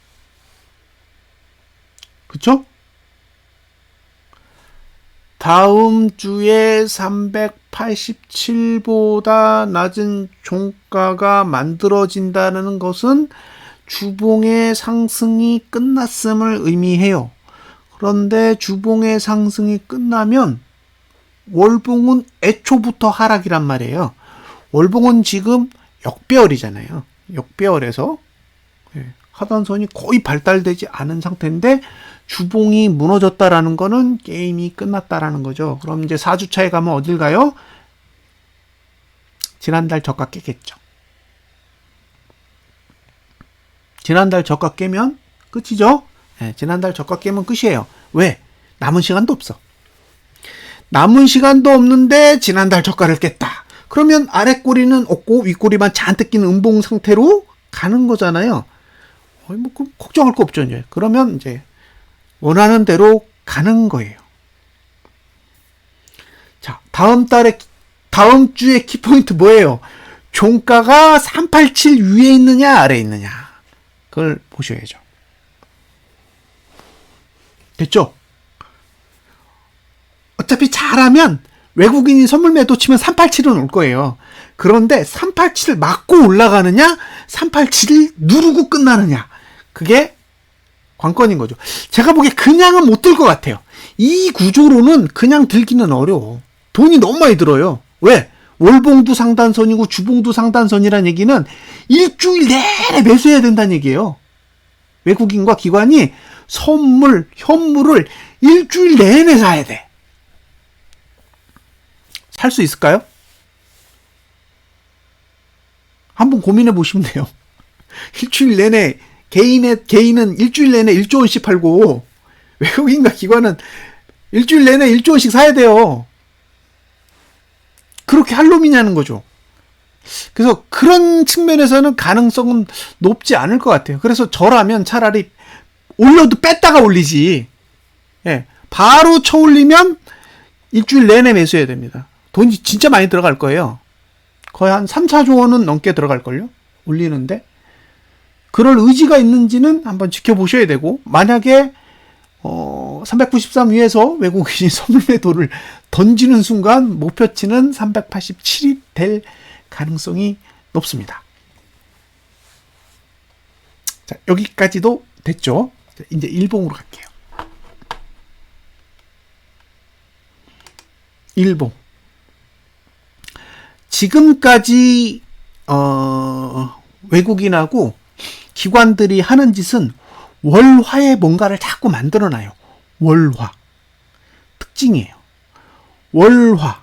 그쵸? 다음 주에 387보다 낮은 종가가 만들어진다는 것은 주봉의 상승이 끝났음을 의미해요. 그런데 주봉의 상승이 끝나면 월봉은 애초부터 하락이란 말이에요. 월봉은 지금 역배열이잖아요. 역배열에서 하단선이 거의 발달되지 않은 상태인데 주봉이 무너졌다라는 거는 게임이 끝났다라는 거죠. 그럼 이제 4주차에 가면 어딜 가요? 지난달 저가 깨겠죠. 지난달 저가 깨면 끝이죠. 지난달 저가 깨면 끝이에요. 왜? 남은 시간도 없어. 남은 시간도 없는데 지난달 저가를 깼다. 그러면 아래 꼬리는 없고 윗꼬리만 잔뜩 낀 음봉 상태로 가는 거잖아요. 그럼 걱정할 거 없죠. 이제. 그러면 이제 원하는 대로 가는 거예요. 자, 다음 주에 키포인트 뭐예요? 종가가 387 위에 있느냐 아래에 있느냐 그걸 보셔야죠. 됐죠? 어차피 잘하면 외국인이 선물 매도 치면 387은 올 거예요. 그런데 387을 맞고 올라가느냐 387을 누르고 끝나느냐 그게 관건인 거죠. 제가 보기에 그냥은 못 들 것 같아요. 이 구조로는 그냥 들기는 어려워. 돈이 너무 많이 들어요. 왜? 월봉도 상단선이고 주봉도 상단선이라는 얘기는 일주일 내내 매수해야 된다는 얘기예요. 외국인과 기관이 현물을 일주일 내내 사야 돼. 살 수 있을까요? 한번 고민해 보시면 돼요. 일주일 내내 개인은 일주일 내내 1조 원씩 팔고 외국인과 기관은 일주일 내내 1조 원씩 사야 돼요. 그렇게 할 놈이냐는 거죠. 그래서 그런 측면에서는 가능성은 높지 않을 것 같아요. 그래서 저라면 차라리 올려도 뺐다가 올리지. 바로 쳐 올리면 일주일 내내 매수해야 됩니다. 돈이 진짜 많이 들어갈 거예요. 거의 한 3, 4조 원은 넘게 들어갈걸요? 올리는데. 그럴 의지가 있는지는 한번 지켜보셔야 되고, 만약에 393 위에서 외국인이 선물 매도를 던지는 순간 목표치는 387이 될 가능성이 높습니다. 자, 여기까지도 됐죠? 이제 일봉으로 갈게요. 일봉. 지금까지 외국인하고 기관들이 하는 짓은 월화에 뭔가를 자꾸 만들어놔요. 월화. 특징이에요. 월화.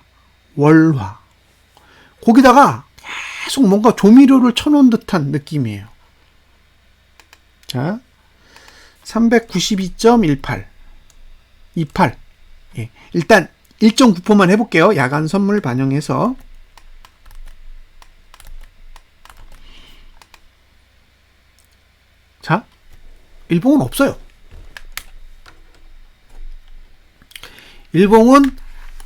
거기다가 계속 뭔가 조미료를 쳐놓은 듯한 느낌이에요. 자, 392.18. 28. 예, 일단 1.9%만 해볼게요. 야간 선물 반영해서. 자, 일봉은 없어요. 일봉은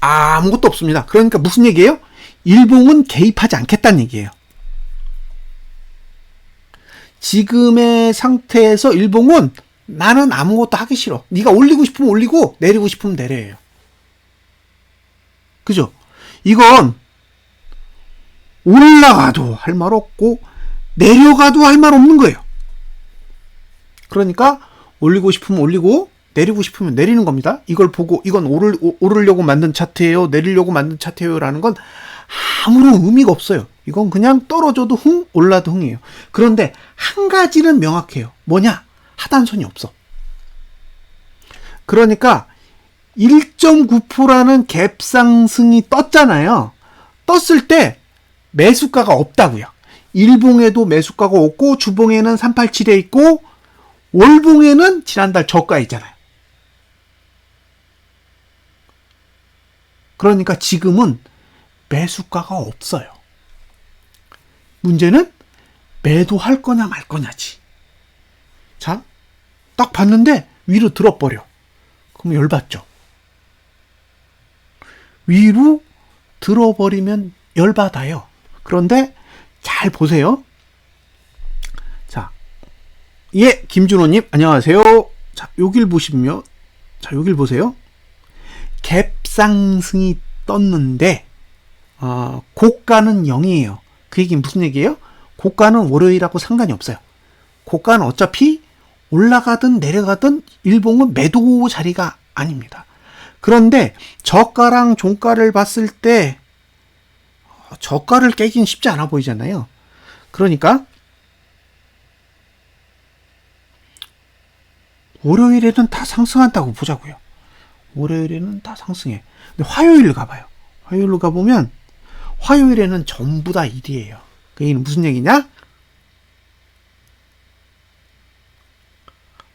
아무것도 없습니다. 그러니까 무슨 얘기예요? 일봉은 개입하지 않겠다는 얘기예요. 지금의 상태에서 일봉은 나는 아무것도 하기 싫어. 네가 올리고 싶으면 올리고 내리고 싶으면 내려요. 그죠? 이건 올라가도 할 말 없고 내려가도 할 말 없는 거예요. 그러니까 올리고 싶으면 올리고 내리고 싶으면 내리는 겁니다. 이걸 보고 이건 오르려고 만든 차트예요, 내리려고 만든 차트예요 라는 건 아무런 의미가 없어요. 이건 그냥 떨어져도 흥, 올라도 흥이에요. 그런데 한 가지는 명확해요. 뭐냐? 하단선이 없어. 그러니까 1.9%라는 갭 상승이 떴잖아요. 떴을 때 매수가가 없다고요. 일봉에도 매수가가 없고 주봉에는 387에 있고 월봉에는 지난달 저가 있잖아요. 그러니까 지금은 매수가가 없어요. 문제는 매도할 거냐 말 거냐지. 자, 딱 봤는데 위로 들어버려. 그럼 열받죠. 위로 들어버리면 열받아요. 그런데 잘 보세요. 자, 예, 김준호님 안녕하세요. 자, 여길 보시면, 자, 여길 보세요. 갭 상승이 떴는데 고가는 0이에요. 그 얘기는 무슨 얘기예요? 고가는 월요일하고 상관이 없어요. 고가는 어차피 올라가든 내려가든 일봉은 매도 자리가 아닙니다. 그런데 저가랑 종가를 봤을 때 저가를 깨긴 쉽지 않아 보이잖아요. 그러니까 월요일에는 다 상승한다고 보자고요. 월요일에는 다 상승해. 근데 화요일 가봐요. 화요일로 가보면 화요일에는 전부 다 1이에요. 그 얘기는 무슨 얘기냐?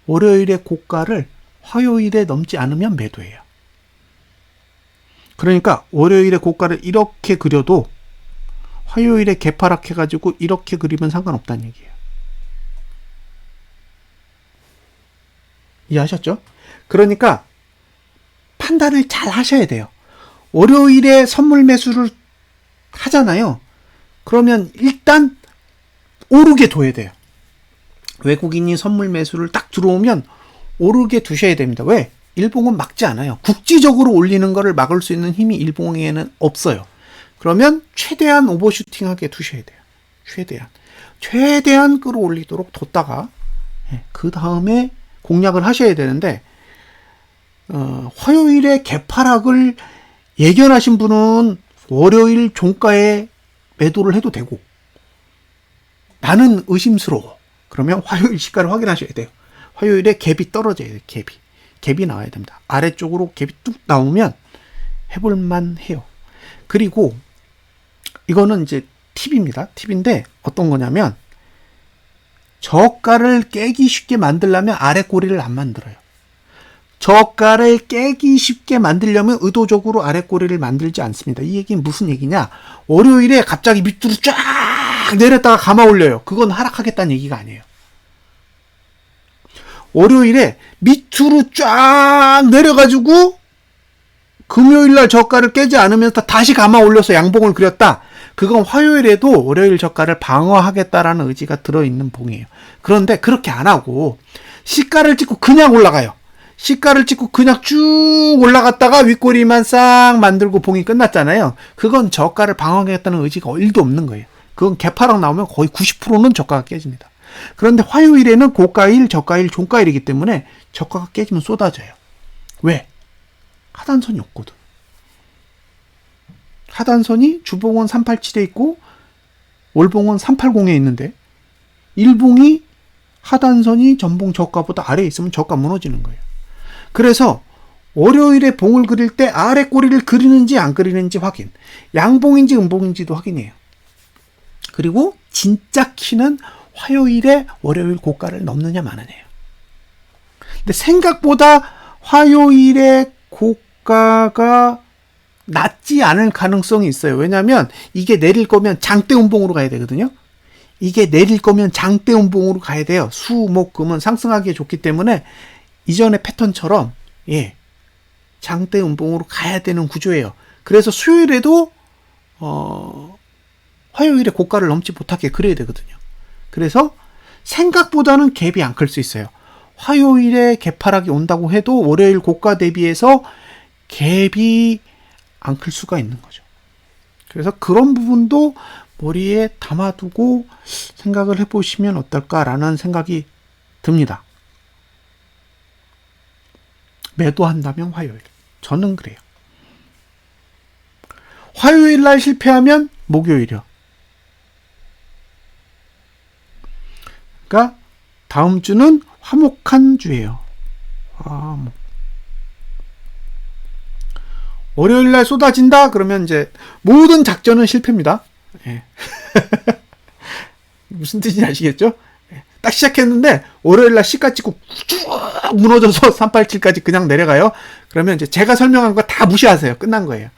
월요일의 고가를 화요일에 넘지 않으면 매도예요. 그러니까 월요일의 고가를 이렇게 그려도 화요일에 개파락해가지고 이렇게 그리면 상관없다는 얘기예요. 이해하셨죠? 그러니까 판단을 잘 하셔야 돼요. 월요일에 선물 매수를 하잖아요. 그러면 일단 오르게 둬야 돼요. 외국인이 선물 매수를 딱 들어오면 오르게 두셔야 됩니다. 왜? 일봉은 막지 않아요. 국지적으로 올리는 거를 막을 수 있는 힘이 일봉에는 없어요. 그러면 최대한 오버슈팅하게 두셔야 돼요. 최대한 끌어올리도록 뒀다가 그 다음에 공략을 하셔야 되는데 화요일에 개파락을 예견하신 분은 월요일 종가에 매도를 해도 되고 나는 의심스러워. 그러면 화요일 시가를 확인하셔야 돼요. 화요일에 갭이 떨어져야 돼요. 갭이 나와야 됩니다. 아래쪽으로 갭이 뚝 나오면 해볼만 해요. 그리고 이거는 이제 팁입니다. 팁인데 어떤 거냐면 저가를 깨기 쉽게 만들려면 아래 꼬리를 안 만들어요. 저가를 깨기 쉽게 만들려면 의도적으로 아래 꼬리를 만들지 않습니다. 이 얘기는 무슨 얘기냐? 월요일에 갑자기 밑으로 쫙 내렸다가 감아 올려요. 그건 하락하겠다는 얘기가 아니에요. 월요일에 밑으로 쫙 내려가지고 금요일날 저가를 깨지 않으면서 다시 감아 올려서 양봉을 그렸다. 그건 화요일에도 월요일 저가를 방어하겠다라는 의지가 들어있는 봉이에요. 그런데 그렇게 안 하고 시가를 찍고 그냥 올라가요. 시가를 찍고 그냥 쭉 올라갔다가 윗꼬리만 싹 만들고 봉이 끝났잖아요. 그건 저가를 방어하겠다는 의지가 1도 없는 거예요. 그건 개파락 나오면 거의 90%는 저가가 깨집니다. 그런데 화요일에는 고가일, 저가일, 종가일이기 때문에 저가가 깨지면 쏟아져요. 왜? 하단선이 없거든. 하단선이 주봉은 387에 있고 월봉은 380에 있는데 일봉이 하단선이 전봉 저가보다 아래에 있으면 저가 무너지는 거예요. 그래서 월요일에 봉을 그릴 때 아래 꼬리를 그리는지 안 그리는지 확인, 양봉인지 음봉인지도 확인해요. 그리고 진짜 키는 화요일에 월요일 고가를 넘느냐 마느냐예요. 근데 생각보다 화요일에 고가가 낮지 않을 가능성이 있어요. 왜냐하면 이게 내릴 거면 장대 음봉으로 가야 되거든요. 이게 내릴 거면 장대 음봉으로 가야 돼요. 수, 목, 금은 상승하기에 좋기 때문에 이전의 패턴처럼 장대 음봉으로 가야 되는 구조예요. 그래서 수요일에도 화요일에 고가를 넘지 못하게 그려야 되거든요. 그래서 생각보다는 갭이 안 클 수 있어요. 화요일에 개파락이 온다고 해도 월요일 고가 대비해서 갭이 안 클 수가 있는 거죠. 그래서 그런 부분도 머리에 담아두고 생각을 해보시면 어떨까라는 생각이 듭니다. 매도한다면 화요일. 저는 그래요. 화요일 날 실패하면 목요일이요. 그러니까 다음 주는 화목한 주예요. 월요일 날 쏟아진다? 그러면 이제 모든 작전은 실패입니다. 예. 무슨 뜻인지 아시겠죠? 딱 시작했는데 월요일 날 시가 찍고 쭉 무너져서 387까지 그냥 내려가요. 그러면 이제 제가 설명한 거 다 무시하세요. 끝난 거예요.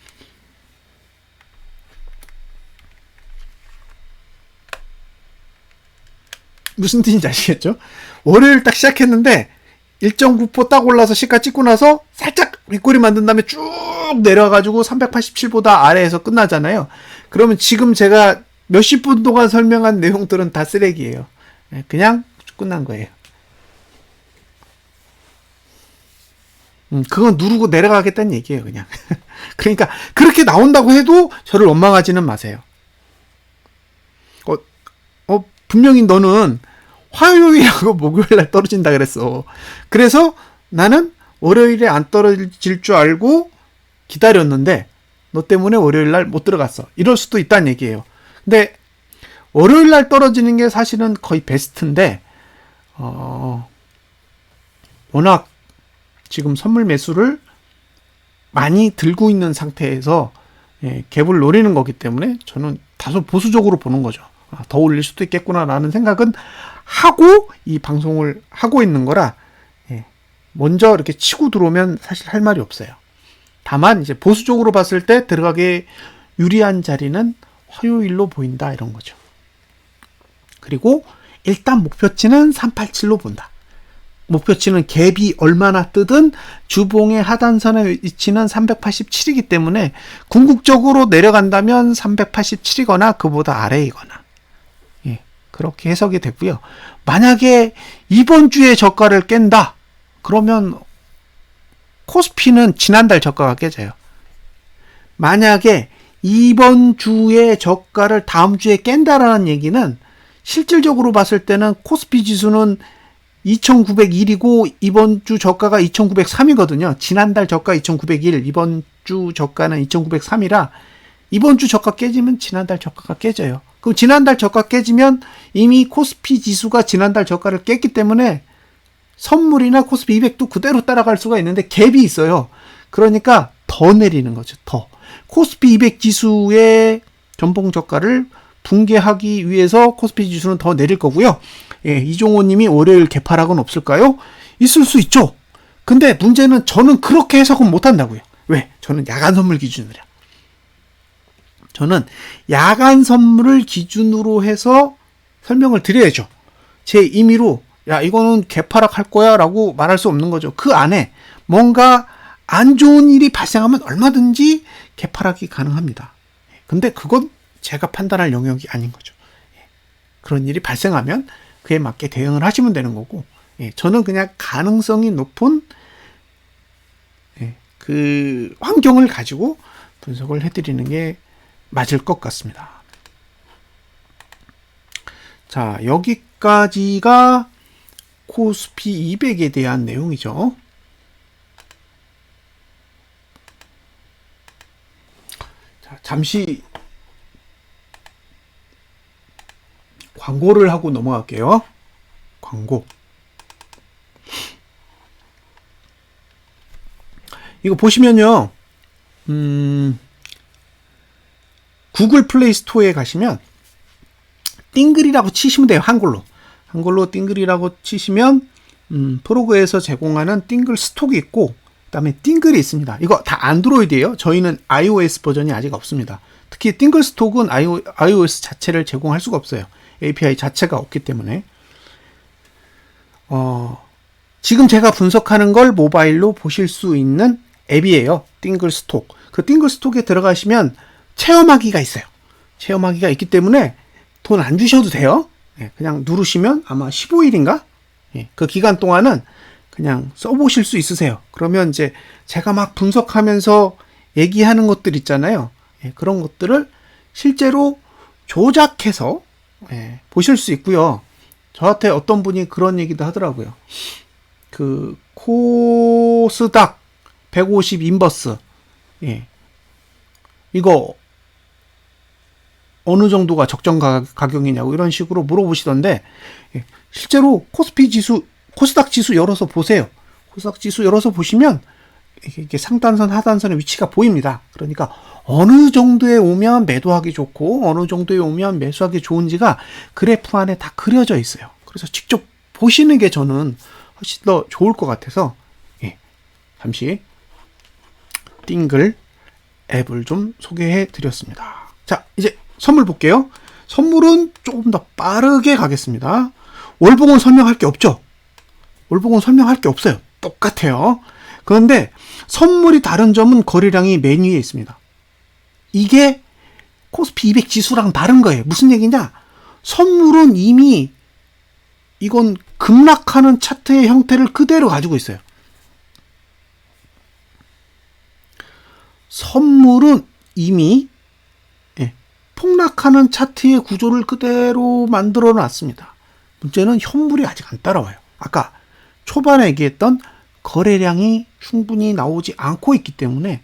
무슨 뜻인지 아시겠죠? 월요일 딱 시작했는데 1.9% 딱 올라서 시가 찍고 나서 살짝 윗꼬리 만든 다음에 쭉 내려가지고 387보다 아래에서 끝나잖아요. 그러면 지금 제가 몇십 분 동안 설명한 내용들은 다 쓰레기예요. 그냥 끝난 거예요. 그건 누르고 내려가겠다는 얘기예요, 그냥. 그러니까 그렇게 나온다고 해도 저를 원망하지는 마세요. 분명히 너는 화요일하고 목요일날 떨어진다 그랬어. 그래서 나는 월요일에 안 떨어질 줄 알고 기다렸는데 너 때문에 월요일날 못 들어갔어. 이럴 수도 있다는 얘기예요. 근데 월요일날 떨어지는 게 사실은 거의 베스트인데 워낙 지금 선물 매수를 많이 들고 있는 상태에서 갭을 노리는 거기 때문에 저는 다소 보수적으로 보는 거죠. 더 올릴 수도 있겠구나라는 생각은 하고 이 방송을 하고 있는 거라 먼저 이렇게 치고 들어오면 사실 할 말이 없어요. 다만 이제 보수적으로 봤을 때 들어가기 유리한 자리는 화요일로 보인다 이런 거죠. 그리고 일단 목표치는 387로 본다. 목표치는 갭이 얼마나 뜨든 주봉의 하단선의 위치는 387이기 때문에 궁극적으로 내려간다면 387이거나 그보다 아래이거나 그렇게 해석이 되고요. 만약에 이번 주에 저가를 깬다. 그러면 코스피는 지난달 저가가 깨져요. 만약에 이번 주에 저가를 다음 주에 깬다라는 얘기는 실질적으로 봤을 때는 코스피 지수는 2901이고 이번 주 저가가 2903이거든요. 지난달 저가 2901, 이번 주 저가는 2903이라 이번 주 저가 깨지면 지난달 저가가 깨져요. 그럼 지난달 저가 깨지면 이미 코스피 지수가 지난달 저가를 깼기 때문에 선물이나 코스피 200도 그대로 따라갈 수가 있는데 갭이 있어요. 그러니까 더 내리는 거죠. 더. 코스피 200 지수의 전봉 저가를 붕괴하기 위해서 코스피 지수는 더 내릴 거고요. 이종호 님이 월요일 개파락은 없을까요? 있을 수 있죠. 근데 문제는 저는 그렇게 해석은 못 한다고요. 왜? 저는 야간 선물 기준이라. 저는 야간 선물을 기준으로 해서 설명을 드려야죠. 제 임의로 야 이거는 개파락 할 거야 라고 말할 수 없는 거죠. 그 안에 뭔가 안 좋은 일이 발생하면 얼마든지 개파락이 가능합니다. 근데 그건 제가 판단할 영역이 아닌 거죠. 그런 일이 발생하면 그에 맞게 대응을 하시면 되는 거고 저는 그냥 가능성이 높은 그 환경을 가지고 분석을 해드리는 게 맞을 것 같습니다. 자, 여기까지가 코스피 200에 대한 내용이죠. 자, 잠시 광고를 하고 넘어갈게요. 광고. 이거 보시면요. 구글 플레이 스토어에 가시면 띵글이라고 치시면 돼요. 한글로 띵글이라고 치시면 프로그에서 제공하는 띵글 스톡이 있고 그다음에 띵글이 있습니다. 이거 다 안드로이드예요. 저희는 iOS 버전이 아직 없습니다. 특히 띵글 스톡은 iOS 자체를 제공할 수가 없어요. API 자체가 없기 때문에 지금 제가 분석하는 걸 모바일로 보실 수 있는 앱이에요. 띵글 스톡. 그 띵글 스톡에 들어가시면 체험하기가 있어요. 체험하기가 있기 때문에 돈 안 주셔도 돼요. 그냥 누르시면 아마 15일인가? 그 기간 동안은 그냥 써보실 수 있으세요. 그러면 이제 제가 막 분석하면서 얘기하는 것들 있잖아요. 그런 것들을 실제로 조작해서 보실 수 있고요. 저한테 어떤 분이 그런 얘기도 하더라고요. 그 코스닥 150 인버스 이거 어느 정도가 적정 가격이냐고 이런 식으로 물어보시던데 실제로 코스닥 지수 열어서 보세요. 코스닥 지수 열어서 보시면 이게 상단선 하단선의 위치가 보입니다. 그러니까 어느 정도에 오면 매도하기 좋고 어느 정도에 오면 매수하기 좋은지가 그래프 안에 다 그려져 있어요. 그래서 직접 보시는 게 저는 훨씬 더 좋을 것 같아서 잠시 띵글 앱을 좀 소개해 드렸습니다. 자, 이제 선물 볼게요. 선물은 조금 더 빠르게 가겠습니다. 월봉은 설명할 게 없죠? 월봉은 설명할 게 없어요. 똑같아요. 그런데 선물이 다른 점은 거래량이 맨 위에 있습니다. 이게 코스피 200 지수랑 다른 거예요. 무슨 얘기냐? 선물은 이미 이건 급락하는 차트의 형태를 그대로 가지고 있어요. 선물은 이미 폭락하는 차트의 구조를 그대로 만들어 놨습니다. 문제는 현물이 아직 안 따라와요. 아까 초반에 얘기했던 거래량이 충분히 나오지 않고 있기 때문에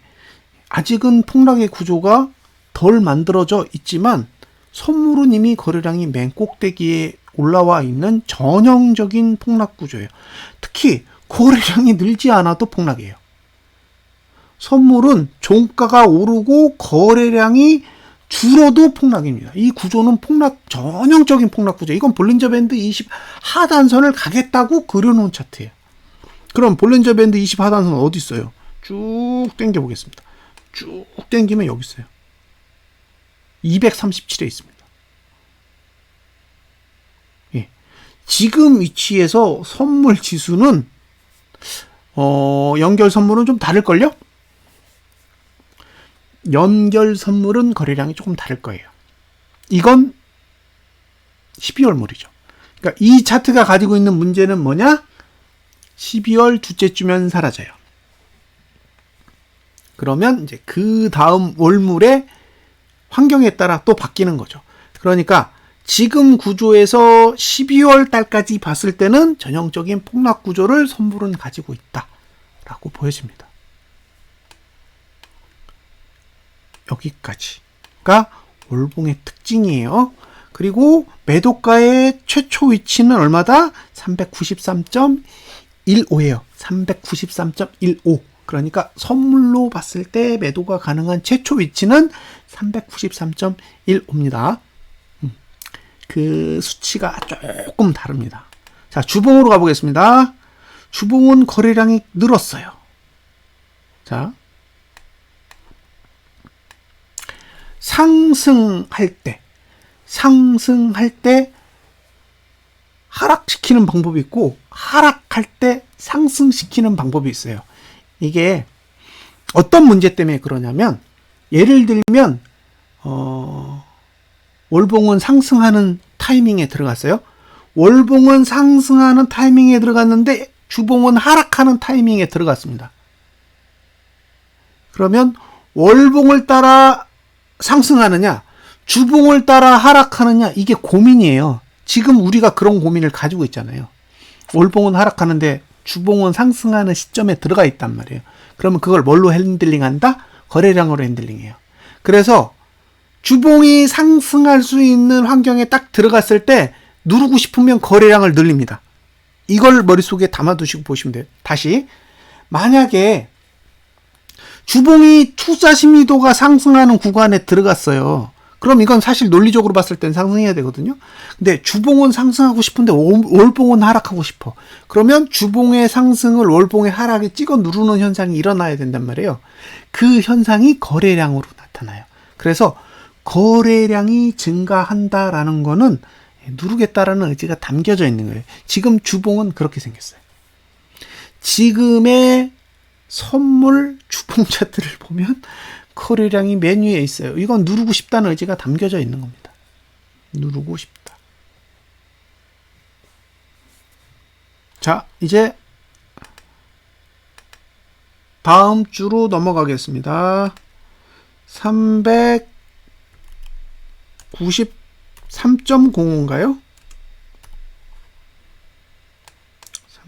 아직은 폭락의 구조가 덜 만들어져 있지만 선물은 이미 거래량이 맨 꼭대기에 올라와 있는 전형적인 폭락 구조예요. 특히 거래량이 늘지 않아도 폭락이에요. 선물은 종가가 오르고 거래량이 줄어도 폭락입니다. 이 구조는 전형적인 폭락 구조. 이건 볼린저 밴드 20 하단선을 가겠다고 그려놓은 차트예요. 그럼 볼린저 밴드 20 하단선 어디 있어요? 쭉 당겨 보겠습니다. 쭉 당기면 여기 있어요. 237에 있습니다. 지금 위치에서 선물 지수는 연결 선물은 좀 다를걸요? 연결 선물은 거래량이 조금 다를 거예요. 이건 12월물이죠. 그러니까 이 차트가 가지고 있는 문제는 뭐냐? 12월 둘째 주면 사라져요. 그러면 이제 그 다음 월물의 환경에 따라 또 바뀌는 거죠. 그러니까 지금 구조에서 12월 달까지 봤을 때는 전형적인 폭락 구조를 선물은 가지고 있다라고 보여집니다. 여기까지가 월봉의 특징이에요. 그리고 매도가의 최초 위치는 얼마다? 393.15예요. 393.15. 그러니까 선물로 봤을 때 매도가 가능한 최초 위치는 393.15입니다. 그 수치가 조금 다릅니다. 자, 주봉으로 가보겠습니다. 주봉은 거래량이 늘었어요. 자, 상승할 때 하락시키는 방법이 있고 하락할 때 상승시키는 방법이 있어요. 이게 어떤 문제 때문에 그러냐면 예를 들면 월봉은 상승하는 타이밍에 들어갔어요. 월봉은 상승하는 타이밍에 들어갔는데 주봉은 하락하는 타이밍에 들어갔습니다. 그러면 월봉을 따라 상승하느냐, 주봉을 따라 하락하느냐, 이게 고민이에요. 지금 우리가 그런 고민을 가지고 있잖아요. 월봉은 하락하는데 주봉은 상승하는 시점에 들어가 있단 말이에요. 그러면 그걸 뭘로 핸들링한다? 거래량으로 핸들링해요. 그래서 주봉이 상승할 수 있는 환경에 딱 들어갔을 때 누르고 싶으면 거래량을 늘립니다. 이걸 머릿속에 담아두시고 보시면 돼요. 다시, 만약에 주봉이 투자 심리도가 상승하는 구간에 들어갔어요. 그럼 이건 사실 논리적으로 봤을 땐 상승해야 되거든요. 근데 주봉은 상승하고 싶은데 월봉은 하락하고 싶어. 그러면 주봉의 상승을 월봉의 하락에 찍어 누르는 현상이 일어나야 된단 말이에요. 그 현상이 거래량으로 나타나요. 그래서 거래량이 증가한다라는 거는 누르겠다라는 의지가 담겨져 있는 거예요. 지금 주봉은 그렇게 생겼어요. 지금의 선물 주봉 차트를 보면 거래량이 맨 위에 있어요. 이건 누르고 싶다는 의지가 담겨져 있는 겁니다. 누르고 싶다. 자, 이제 다음 주로 넘어가겠습니다. 393.05인가요?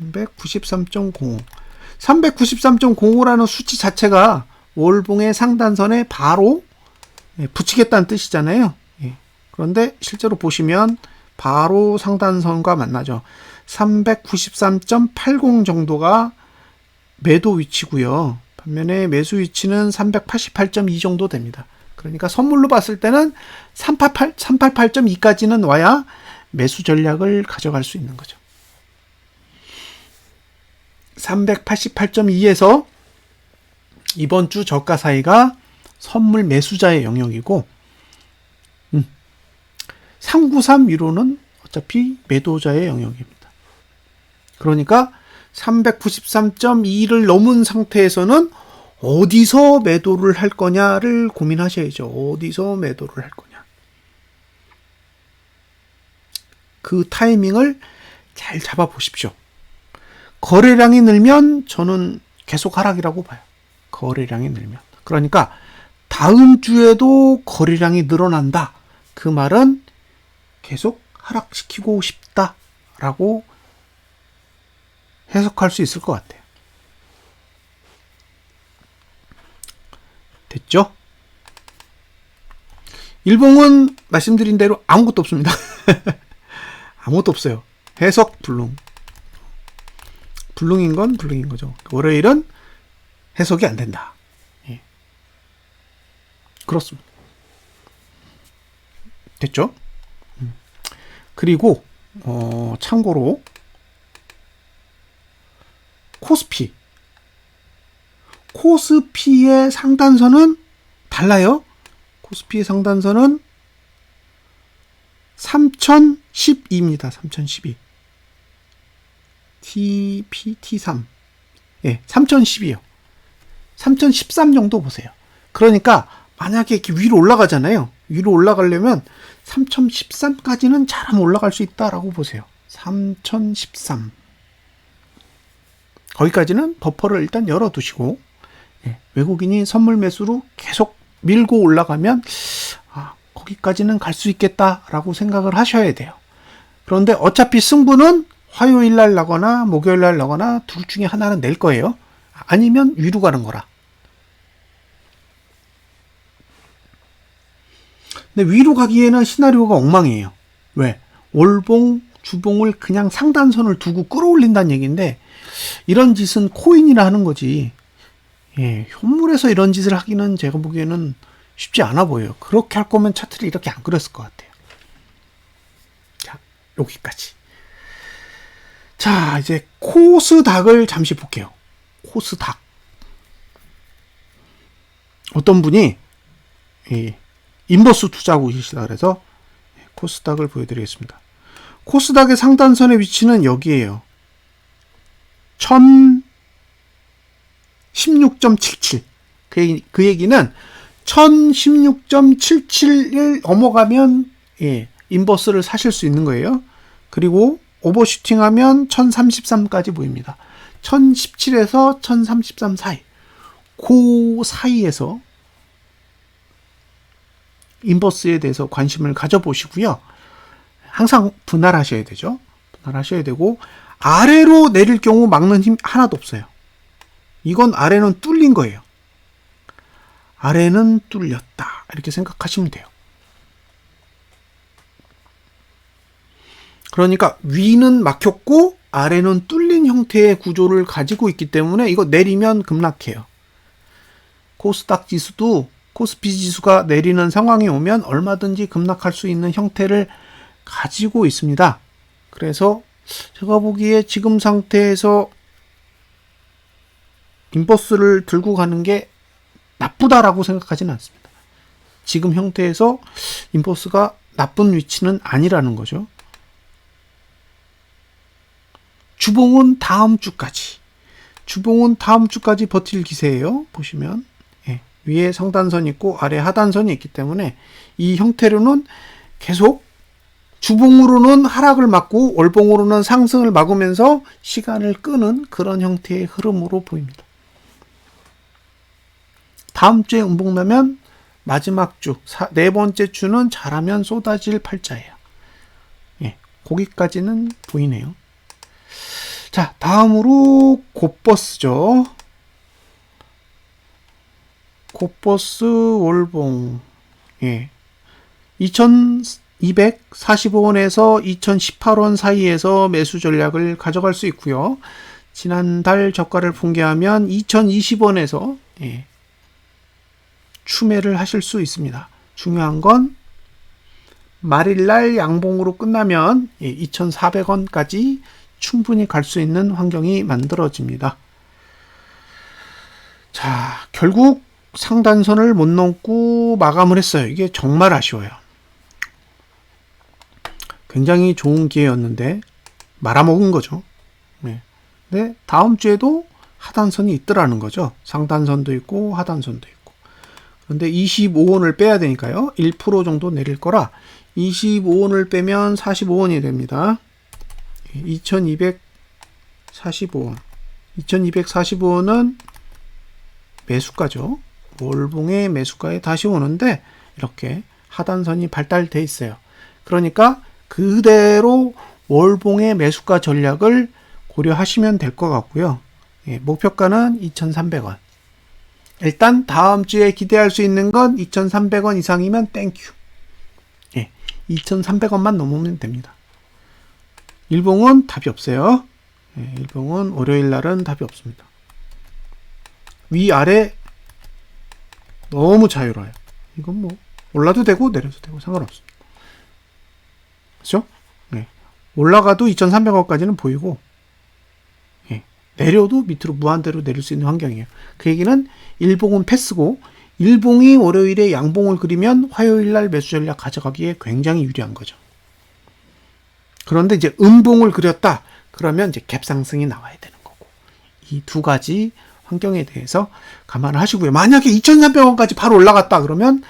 393.05. 393.05라는 수치 자체가 월봉의 상단선에 바로 붙이겠다는 뜻이잖아요. 그런데 실제로 보시면 바로 상단선과 만나죠. 393.80 정도가 매도 위치고요. 반면에 매수 위치는 388.2 정도 됩니다. 그러니까 선물로 봤을 때는 388.2까지는 와야 매수 전략을 가져갈 수 있는 거죠. 388.2에서 이번 주 저가 사이가 선물 매수자의 영역이고 393 위로는 어차피 매도자의 영역입니다. 그러니까 393.2를 넘은 상태에서는 어디서 매도를 할 거냐를 고민하셔야죠. 어디서 매도를 할 거냐. 그 타이밍을 잘 잡아보십시오. 거래량이 늘면 저는 계속 하락이라고 봐요. 거래량이 늘면. 그러니까 다음 주에도 거래량이 늘어난다. 그 말은 계속 하락시키고 싶다라고 해석할 수 있을 것 같아요. 됐죠? 일봉은 말씀드린 대로 아무것도 없습니다. 아무것도 없어요. 해석 불능. 불능인 건 불능인 거죠. 월요일은 해석이 안 된다. 예. 그렇습니다. 됐죠? 그리고 참고로 코스피의 상단선은 달라요. 코스피의 상단선은 3012입니다. 3012. TPT3. 예, 3012요. 3013 정도 보세요. 그러니까 만약에 이렇게 위로 올라가잖아요. 위로 올라가려면 3013까지는 잘하면 올라갈 수 있다라고 보세요. 3013. 거기까지는 버퍼를 일단 열어두시고, 예, 외국인이 선물 매수로 계속 밀고 올라가면 거기까지는 갈 수 있겠다라고 생각을 하셔야 돼요. 그런데 어차피 승부는 화요일 날 나거나 목요일 날 나거나 둘 중에 하나는 낼 거예요. 아니면 위로 가는 거라. 근데 위로 가기에는 시나리오가 엉망이에요. 왜? 월봉, 주봉을 그냥 상단선을 두고 끌어올린다는 얘기인데 이런 짓은 코인이나 하는 거지. 예, 현물에서 이런 짓을 하기는 제가 보기에는 쉽지 않아 보여요. 그렇게 할 거면 차트를 이렇게 안 그렸을 것 같아요. 자, 여기까지. 자, 이제 코스닥을 잠시 볼게요. 코스닥. 어떤 분이 인버스 투자국이시다 그래서 코스닥을 보여드리겠습니다. 코스닥의 상단선의 위치는 여기에요. 1016.77. 그 얘기는 1016.77을 넘어가면 인버스를 사실 수 있는 거예요. 그리고 오버슈팅하면 1033까지 보입니다. 1017에서 1033 사이. 그 사이에서 인버스에 대해서 관심을 가져보시고요. 항상 분할하셔야 되죠. 분할하셔야 되고 아래로 내릴 경우 막는 힘 하나도 없어요. 이건 아래는 뚫린 거예요. 아래는 뚫렸다. 이렇게 생각하시면 돼요. 그러니까 위는 막혔고 아래는 뚫린 형태의 구조를 가지고 있기 때문에 이거 내리면 급락해요. 코스닥 지수도 코스피 지수가 내리는 상황이 오면 얼마든지 급락할 수 있는 형태를 가지고 있습니다. 그래서 제가 보기에 지금 상태에서 인버스를 들고 가는 게 나쁘다라고 생각하지는 않습니다. 지금 형태에서 인버스가 나쁜 위치는 아니라는 거죠. 주봉은 다음 주까지. 주봉은 다음 주까지 버틸 기세예요. 보시면 위에 상단선 있고 아래 하단선이 있기 때문에 이 형태로는 계속 주봉으로는 하락을 막고 월봉으로는 상승을 막으면서 시간을 끄는 그런 형태의 흐름으로 보입니다. 다음 주에 음봉 나면 마지막 주, 네 번째 주는 잘하면 쏟아질 팔자예요. 거기까지는 보이네요. 자, 다음으로 곱버스죠. 곱버스 월봉. 2245원에서 2018원 사이에서 매수 전략을 가져갈 수 있고요. 지난달 저가를 붕괴하면 2020원에서 추매를 하실 수 있습니다. 중요한 건 말일날 양봉으로 끝나면 2,400원까지 충분히 갈 수 있는 환경이 만들어집니다. 자, 결국 상단선을 못 넘고 마감을 했어요. 이게 정말 아쉬워요. 굉장히 좋은 기회였는데 말아먹은 거죠. 근데 다음 주에도 하단선이 있더라는 거죠. 상단선도 있고 하단선도 있고. 그런데 25원을 빼야 되니까요. 1% 정도 내릴 거라 25원을 빼면 45원이 됩니다. 2245원. 2245원은 매수가죠. 월봉의 매수가에 다시 오는데 이렇게 하단선이 발달돼 있어요. 그러니까 그대로 월봉의 매수가 전략을 고려하시면 될 것 같고요. 목표가는 2,300원. 일단 다음 주에 기대할 수 있는 건 2,300원 이상이면 땡큐. 2,300원만 넘으면 됩니다. 일봉은 답이 없어요. 일봉은 월요일 날은 답이 없습니다. 위아래 너무 자유로워요. 이건 뭐 올라도 되고 내려도 되고 상관없습니다. 그렇죠? 올라가도 2,300원까지는 보이고 내려도 밑으로 무한대로 내릴 수 있는 환경이에요. 그 얘기는 일봉은 패스고 일봉이 월요일에 양봉을 그리면 화요일날 매수 전략 가져가기에 굉장히 유리한 거죠. 그런데 이제 음봉을 그렸다. 그러면 이제 갭상승이 나와야 되는 거고. 이 두 가지 환경에 대해서 감안을 하시고요. 만약에 2,300원까지 바로 올라갔다 그러면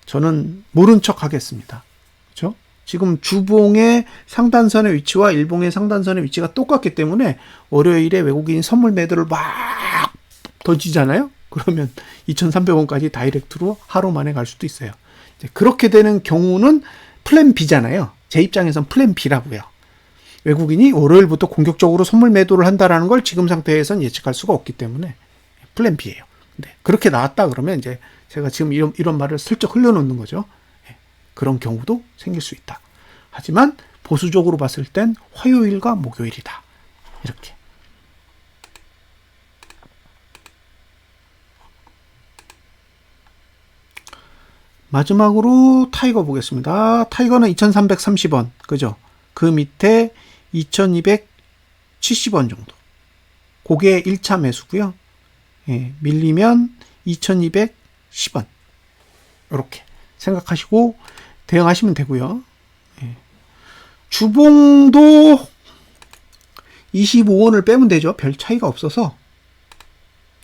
저는 모른 척 하겠습니다. 그렇죠? 지금 주봉의 상단선의 위치와 일봉의 상단선의 위치가 똑같기 때문에 월요일에 외국인 선물 매도를 막 던지잖아요. 그러면 2,300원까지 다이렉트로 하루 만에 갈 수도 있어요. 그렇게 되는 경우는 플랜 B잖아요. 제 입장에선 플랜 B라고요. 외국인이 월요일부터 공격적으로 선물 매도를 한다는 걸 지금 상태에선 예측할 수가 없기 때문에 플랜 B예요. 근데 그렇게 나왔다 그러면 이제 제가 지금 이런 말을 슬쩍 흘려놓는 거죠. 그런 경우도 생길 수 있다. 하지만 보수적으로 봤을 땐 화요일과 목요일이다. 이렇게. 마지막으로 타이거 보겠습니다. 타이거는 2,330원. 그죠? 그 밑에 2,270원 정도. 그게 1차 매수고요. 밀리면 2,210원. 이렇게 생각하시고 대응하시면 되고요. 주봉도 25원을 빼면 되죠. 별 차이가 없어서.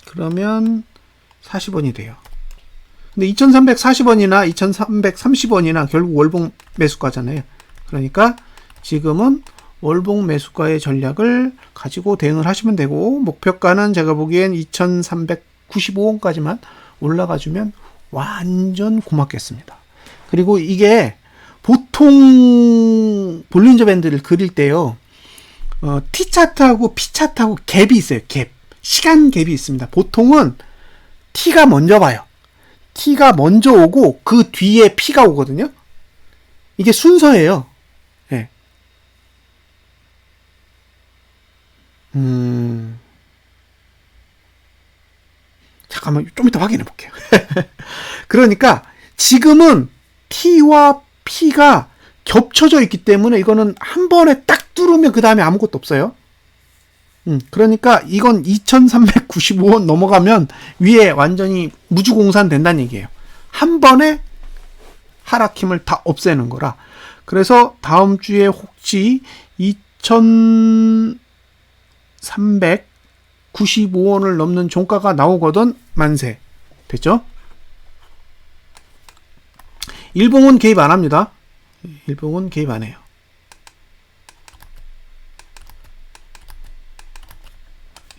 그러면 40원이 돼요. 근데 2,340원이나 2,330원이나 결국 월봉 매수가잖아요. 그러니까 지금은 월봉 매수가의 전략을 가지고 대응을 하시면 되고 목표가는 제가 보기엔 2,309원 395원까지만 올라가주면 완전 고맙겠습니다. 그리고 이게 보통 볼린저 밴드를 그릴 때요, T차트하고 P차트하고 갭이 있어요. 갭. 시간 갭이 있습니다. 보통은 T가 먼저 봐요. T가 먼저 오고 그 뒤에 P가 오거든요. 이게 순서예요. 예. 잠깐만, 좀 이따 확인해 볼게요. 그러니까 지금은 T와 P가 겹쳐져 있기 때문에 이거는 한 번에 딱 뚫으면 그 다음에 아무것도 없어요. 그러니까 이건 2395원 넘어가면 위에 완전히 무주공산 된다는 얘기예요. 한 번에 하락 힘을 다 없애는 거라. 그래서 다음 주에 혹시 2395원을 넘는 종가가 나오거든 만세. 됐죠? 일봉은 개입 안 합니다. 일봉은 개입 안 해요.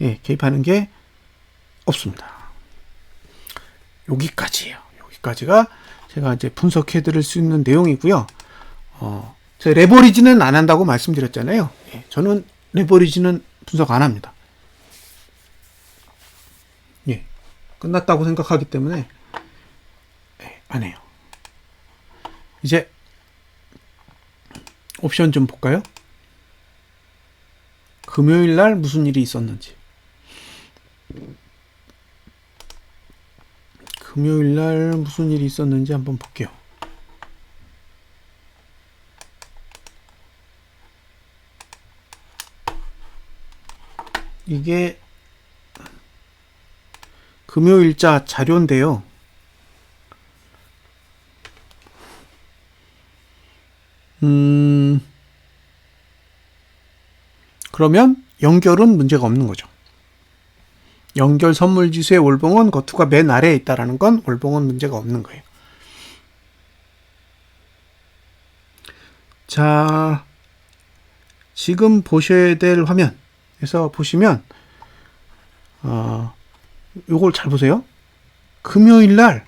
예, 개입하는 게 없습니다. 여기까지예요. 여기까지가 제가 이제 분석해 드릴 수 있는 내용이고요. 제가 레버리지는 안 한다고 말씀드렸잖아요. 예, 저는 레버리지는 분석 안 합니다. 예, 끝났다고 생각하기 때문에 예, 안 해요. 이제 옵션 좀 볼까요? 금요일 날 무슨 일이 있었는지. 금요일 날 무슨 일이 있었는지 한번 볼게요. 이게 금요일자 자료인데요. 그러면 연결은 문제가 없는 거죠. 연결 선물 지수의 월봉은 거투가 맨 아래에 있다라는 건 월봉은 문제가 없는 거예요. 자, 지금 보셔야 될 화면에서 보시면 요걸 잘 보세요. 금요일 날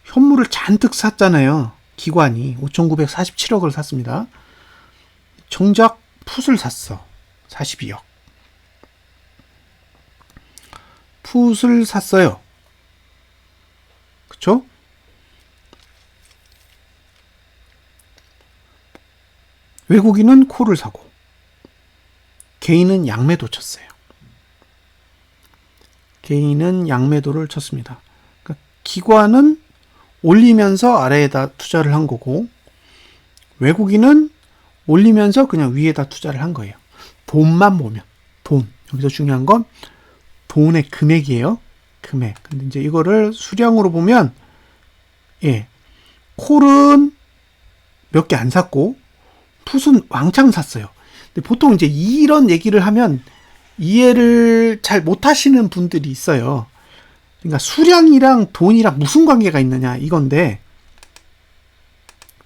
현물을 잔뜩 샀잖아요. 기관이 5,947억을 샀습니다. 정작 풋을 샀어. 42억. 풋을 샀어요. 그쵸? 외국인은 콜을 사고 개인은 양매도 쳤어요. 개인은 양매도를 쳤습니다. 그러니까 기관은 올리면서 아래에다 투자를 한 거고 외국인은 올리면서 그냥 위에다 투자를 한 거예요. 돈만 보면 돈. 여기서 중요한 건 돈의 금액이에요. 금액. 근데 이제 이거를 수량으로 보면 예. 콜은 몇 개 안 샀고 풋은 왕창 샀어요. 근데 보통 이제 이런 얘기를 하면 이해를 잘 못 하시는 분들이 있어요. 그러니까 수량이랑 돈이랑 무슨 관계가 있느냐 이건데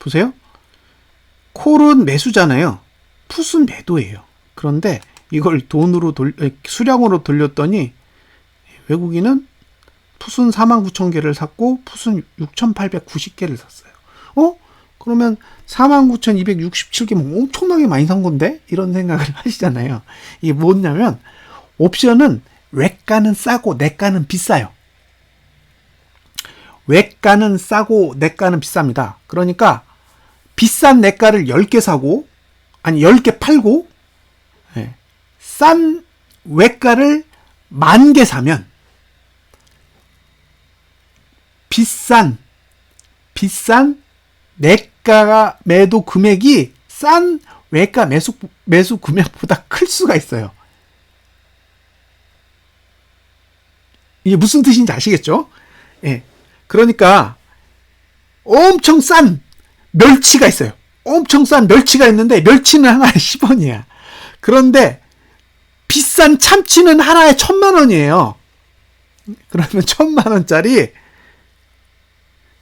보세요. 콜은 매수잖아요. 풋은 매도예요. 그런데 이걸 돈으로 수량으로 돌렸더니 외국인은 풋은 49,000개를 샀고 풋은 6,890개를 샀어요. 그러면 49,267개면 엄청나게 많이 산 건데? 이런 생각을 하시잖아요. 이게 뭐냐면 옵션은 외가는 싸고 내가는 비싸요. 외가는 싸고 내가는 비쌉니다. 그러니까 비싼 내가를 10개 사고 아니 10개 팔고 네. 싼 외가를 10,000개 사면 비싼 내가 매도 금액이 싼 외가 매수 금액보다 클 수가 있어요. 이게 무슨 뜻인지 아시겠죠? 예. 그러니까 엄청 싼 멸치가 있어요. 엄청 싼 멸치가 있는데 멸치는 하나에 10원이야. 그런데 비싼 참치는 하나에 1,000,000원이에요. 그러면 1,000,000원짜리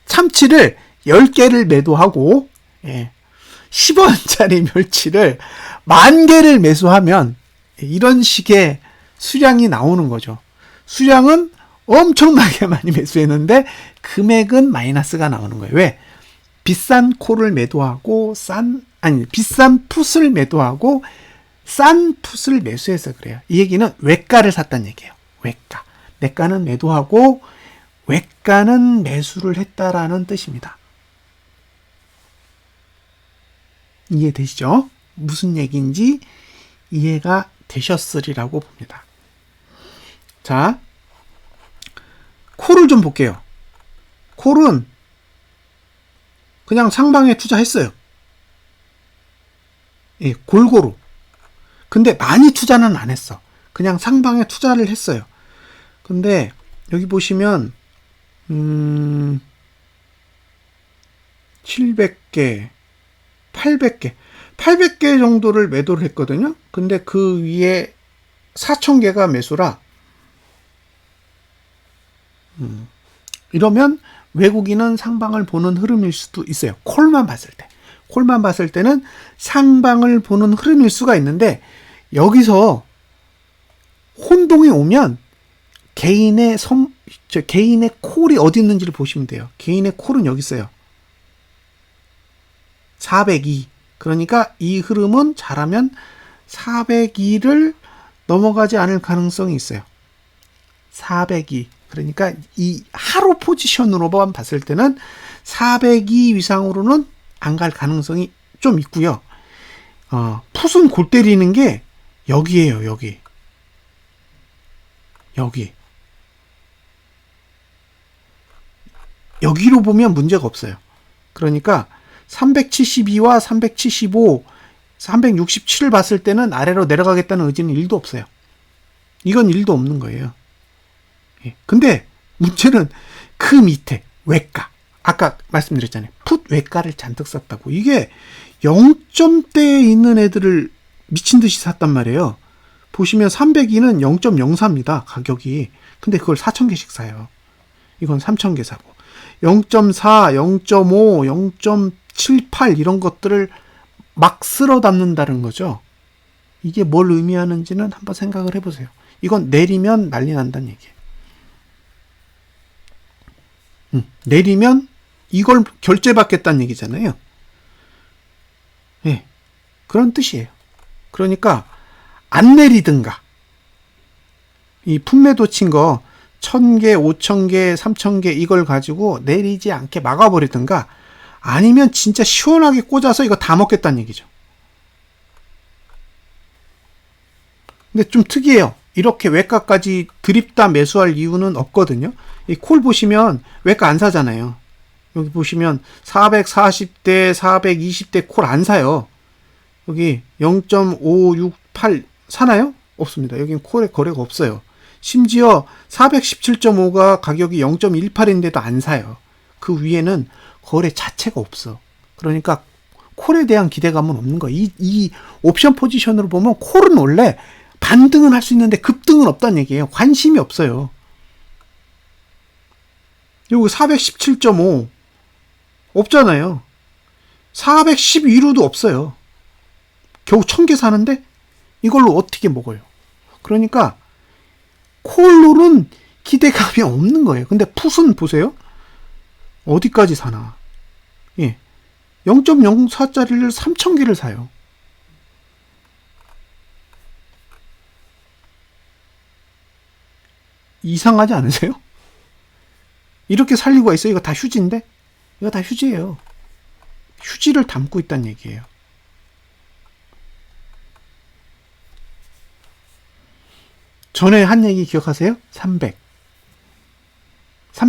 참치를 10개를 매도하고 예, 10원짜리 멸치를 10,000개를 매수하면 이런 식의 수량이 나오는 거죠. 수량은 엄청나게 많이 매수했는데 금액은 마이너스가 나오는 거예요. 왜? 비싼 콜을 매도하고 비싼 풋을 매도하고 싼 풋을 매수해서 그래요. 이 얘기는 외가를 샀다는 얘기예요. 외가. 매가는 매도하고 외가는 매수를 했다라는 뜻입니다. 이해되시죠? 무슨 얘기인지 이해가 되셨으리라고 봅니다. 자, 콜을 좀 볼게요. 콜은 그냥 상방에 투자했어요. 예, 골고루. 근데 많이 투자는 안 했어. 그냥 상방에 투자를 했어요. 근데 여기 보시면 700개, 800개 정도를 매도를 했거든요. 근데 그 위에 4,000개가 매수라. 이러면 외국인은 상방을 보는 흐름일 수도 있어요. 콜만 봤을 때. 콜만 봤을 때는 상방을 보는 흐름일 수가 있는데 여기서 혼동이 오면 개인의 콜이 어디 있는지를 보시면 돼요. 개인의 콜은 여기 있어요. 402. 그러니까 이 흐름은 잘하면 402를 넘어가지 않을 가능성이 있어요. 402. 그러니까 이 하루 포지션으로만 봤을 때는 402 위상으로는 안 갈 가능성이 좀 있고요. 풋은 골 때리는 게 여기에요. 여기로 보면 문제가 없어요. 그러니까 372와 375, 367을 봤을 때는 아래로 내려가겠다는 의지는 1도 없어요. 이건 1도 없는 거예요. 근데 문제는 그 밑에 외가. 아까 말씀드렸잖아요. 풋 외가를 잔뜩 샀다고. 이게 0점대에 있는 애들을 미친 듯이 샀단 말이에요. 보시면 302는 0.04입니다. 가격이. 근데 그걸 4,000개씩 사요. 이건 3,000개 사고. 0.4, 0.5, 0.78 이런 것들을 막 쓸어 담는다는 거죠. 이게 뭘 의미하는지는 한번 생각을 해보세요. 이건 내리면 난리 난다는 얘기예요. 내리면 이걸 결제받겠다는 얘기잖아요. 예, 그런 뜻이에요. 그러니까 안 내리든가 이 품매도 친 거 1,000개, 5,000개, 3,000개 이걸 가지고 내리지 않게 막아버리든가 아니면 진짜 시원하게 꽂아서 이거 다 먹겠다는 얘기죠. 근데 좀 특이해요. 이렇게 외가까지 드립다 매수할 이유는 없거든요. 이 콜 보시면 외가 안 사잖아요. 여기 보시면 440대, 420대 콜 안 사요. 여기 0.568 사나요? 없습니다. 여기는 콜의 거래가 없어요. 심지어 417.5가 가격이 0.18인데도 안 사요. 그 위에는 거래 자체가 없어. 그러니까 콜에 대한 기대감은 없는 거예요. 이 옵션 포지션으로 보면 콜은 원래 반등은 할 수 있는데 급등은 없다는 얘기예요. 관심이 없어요. 여기 417.5 없잖아요. 412로도 없어요. 겨우 1,000개 사는데 이걸로 어떻게 먹어요? 그러니까 콜로는 기대감이 없는 거예요. 근데 풋은 보세요. 어디까지 사나. 예. 0.04짜리를 3,000개를 사요. 이상하지 않으세요? 이렇게 살 이유가 있어요? 이거 다 휴지인데? 이거 다 휴지예요. 휴지를 담고 있다는 얘기예요. 전에 한 얘기 기억하세요? 300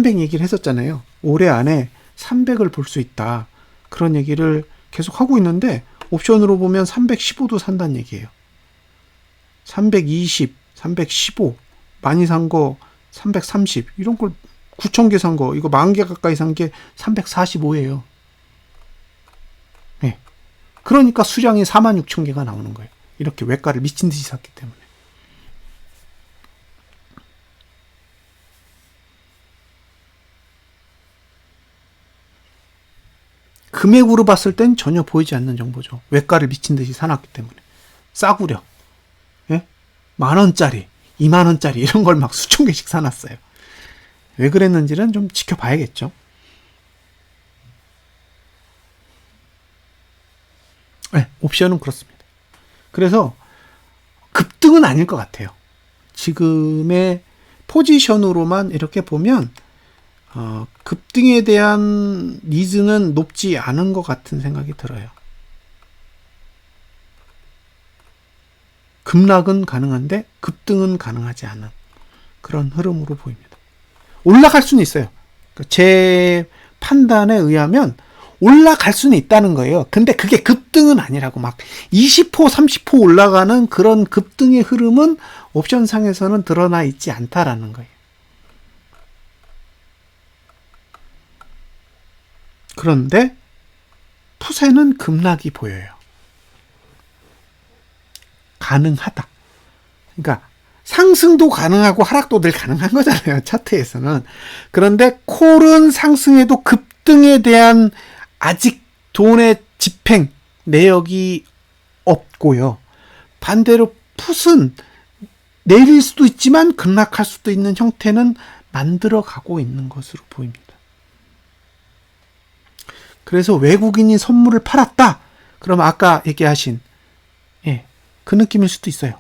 얘기를 했었잖아요. 올해 안에 300을 볼 수 있다. 그런 얘기를 계속 하고 있는데 옵션으로 보면 315도 산다는 얘기예요. 320, 315 많이 산 거 330 이런 걸 9,000개 산 거 이거 10,000개 가까이 산 게 345예요. 네. 그러니까 수량이 46,000개가 나오는 거예요. 이렇게 외가를 미친 듯이 샀기 때문에. 금액으로 봤을 땐 전혀 보이지 않는 정보죠. 외가를 미친 듯이 사놨기 때문에. 싸구려. 예? 10,000원짜리, 20,000원짜리 이런 걸 막 수천 개씩 사놨어요. 왜 그랬는지는 좀 지켜봐야겠죠. 네, 옵션은 그렇습니다. 그래서 급등은 아닐 것 같아요. 지금의 포지션으로만 이렇게 보면 급등에 대한 니즈는 높지 않은 것 같은 생각이 들어요. 급락은 가능한데 급등은 가능하지 않은 그런 흐름으로 보입니다. 올라갈 수는 있어요. 제 판단에 의하면 올라갈 수는 있다는 거예요. 근데 그게 급등은 아니라고 막 20%, 30% 올라가는 그런 급등의 흐름은 옵션상에서는 드러나 있지 않다라는 거예요. 그런데 풋에는 급락이 보여요. 가능하다. 그러니까 상승도 가능하고 하락도 늘 가능한 거잖아요. 차트에서는. 그런데 콜은 상승에도 급등에 대한 아직 돈의 집행 내역이 없고요. 반대로 풋은 내릴 수도 있지만 급락할 수도 있는 형태는 만들어가고 있는 것으로 보입니다. 그래서 외국인이 선물을 팔았다. 그럼 아까 얘기하신 그 느낌일 수도 있어요.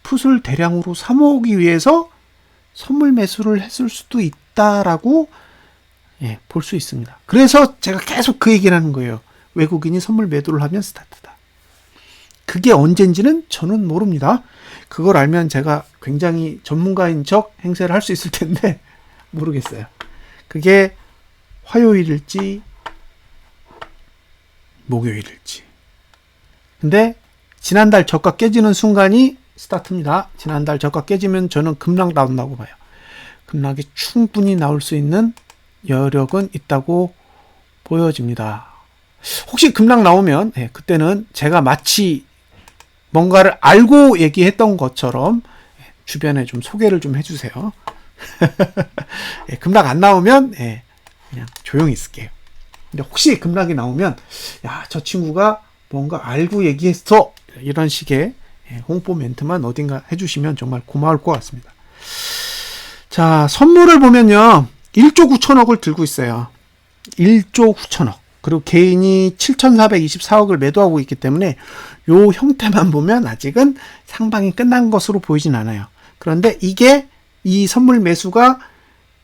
풋을 대량으로 사모으기 위해서 선물 매수를 했을 수도 있다라고 볼 수 있습니다. 그래서 제가 계속 그 얘기를 하는 거예요. 외국인이 선물 매도를 하면 스타트다. 그게 언젠지는 저는 모릅니다. 그걸 알면 제가 굉장히 전문가인 척 행세를 할 수 있을 텐데 모르겠어요. 그게 화요일일지 목요일일지. 근데 지난달 저가 깨지는 순간이 스타트입니다. 지난달 저가 깨지면 저는 급락 나온다고 봐요. 급락이 충분히 나올 수 있는 여력은 있다고 보여집니다. 혹시 급락 나오면 그때는 제가 마치 뭔가를 알고 얘기했던 것처럼 주변에 좀 소개를 좀 해주세요. 급락 안 나오면 그냥 조용히 있을게요. 근데 혹시 급락이 나오면 저 친구가 뭔가 알고 얘기했어, 이런 식의 홍보 멘트만 어딘가 해주시면 정말 고마울 것 같습니다. 자, 선물을 보면요, 1조 9천억을 들고 있어요. 1조 9천억. 그리고 개인이 7,424억을 매도하고 있기 때문에 요 형태만 보면 아직은 상방이 끝난 것으로 보이진 않아요. 그런데 이 선물 매수가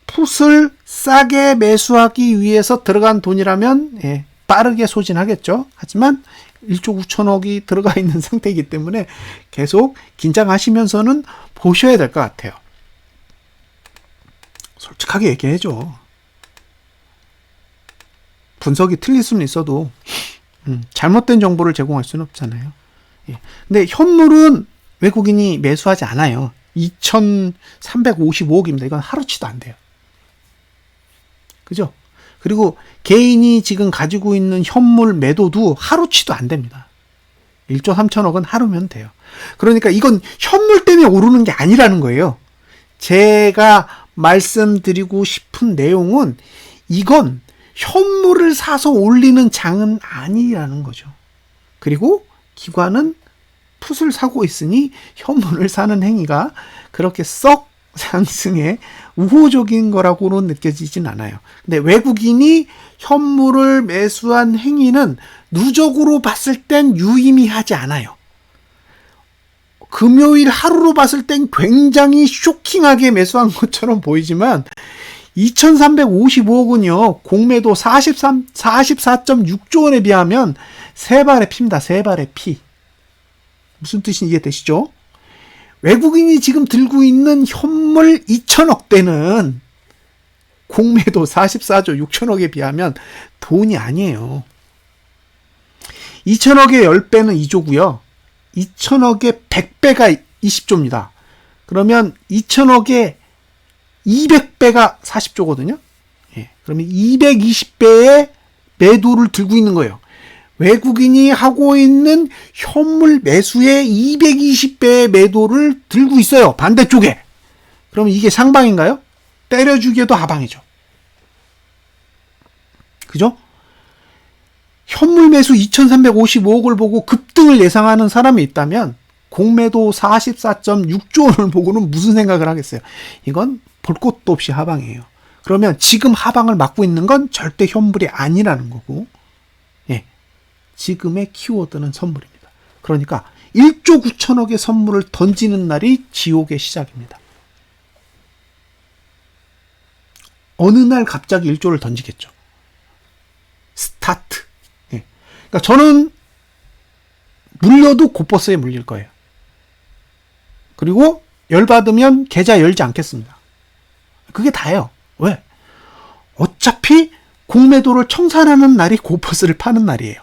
풋을 싸게 매수하기 위해서 들어간 돈이라면 빠르게 소진하겠죠. 하지만 1조 9천억이 들어가 있는 상태이기 때문에 계속 긴장하시면서는 보셔야 될 것 같아요. 솔직하게 얘기해줘. 분석이 틀릴 수는 있어도 잘못된 정보를 제공할 수는 없잖아요. 근데 현물은 외국인이 매수하지 않아요. 2,355억입니다. 이건 하루치도 안 돼요. 그죠? 그리고 개인이 지금 가지고 있는 현물 매도도 하루치도 안 됩니다. 1조 3천억은 하루면 돼요. 그러니까 이건 현물 때문에 오르는 게 아니라는 거예요. 제가 말씀드리고 싶은 내용은 이건 현물을 사서 올리는 장은 아니라는 거죠. 그리고 기관은 풋을 사고 있으니 현물을 사는 행위가 그렇게 썩 상승에 우호적인 거라고는 느껴지진 않아요. 근데 외국인이 현물을 매수한 행위는 누적으로 봤을 땐 유의미하지 않아요. 금요일 하루로 봤을 땐 굉장히 쇼킹하게 매수한 것처럼 보이지만 2,355억은요, 공매도 44.6조 원에 비하면 세 발의 피입니다. 세 발의 피. 무슨 뜻인지 이해되시죠? 외국인이 지금 들고 있는 현물 2천억대는 공매도 44조 6천억에 비하면 돈이 아니에요. 2천억의 10배는 2조고요. 2천억의 100배가 20조입니다. 그러면 2천억의 200배가 40조거든요. 그러면 220배의 매도를 들고 있는 거예요. 외국인이 하고 있는 현물 매수의 220배의 매도를 들고 있어요. 반대쪽에. 그러면 이게 상방인가요? 때려주기에도 하방이죠. 그죠? 현물 매수 2,355억을 보고 급등을 예상하는 사람이 있다면 공매도 44.6조 원을 보고는 무슨 생각을 하겠어요? 이건 볼 것도 없이 하방이에요. 그러면 지금 하방을 막고 있는 건 절대 현물이 아니라는 거고, 예, 지금의 키워드는 선물입니다. 그러니까 1조 9천억의 선물을 던지는 날이 지옥의 시작입니다. 어느 날 갑자기 1조를 던지겠죠. 스타트. 예. 그러니까 저는 물려도 곧버스에 물릴 거예요. 그리고 열받으면 계좌 열지 않겠습니다. 그게 다예요. 왜? 어차피 공매도를 청산하는 날이 곧버스를 파는 날이에요.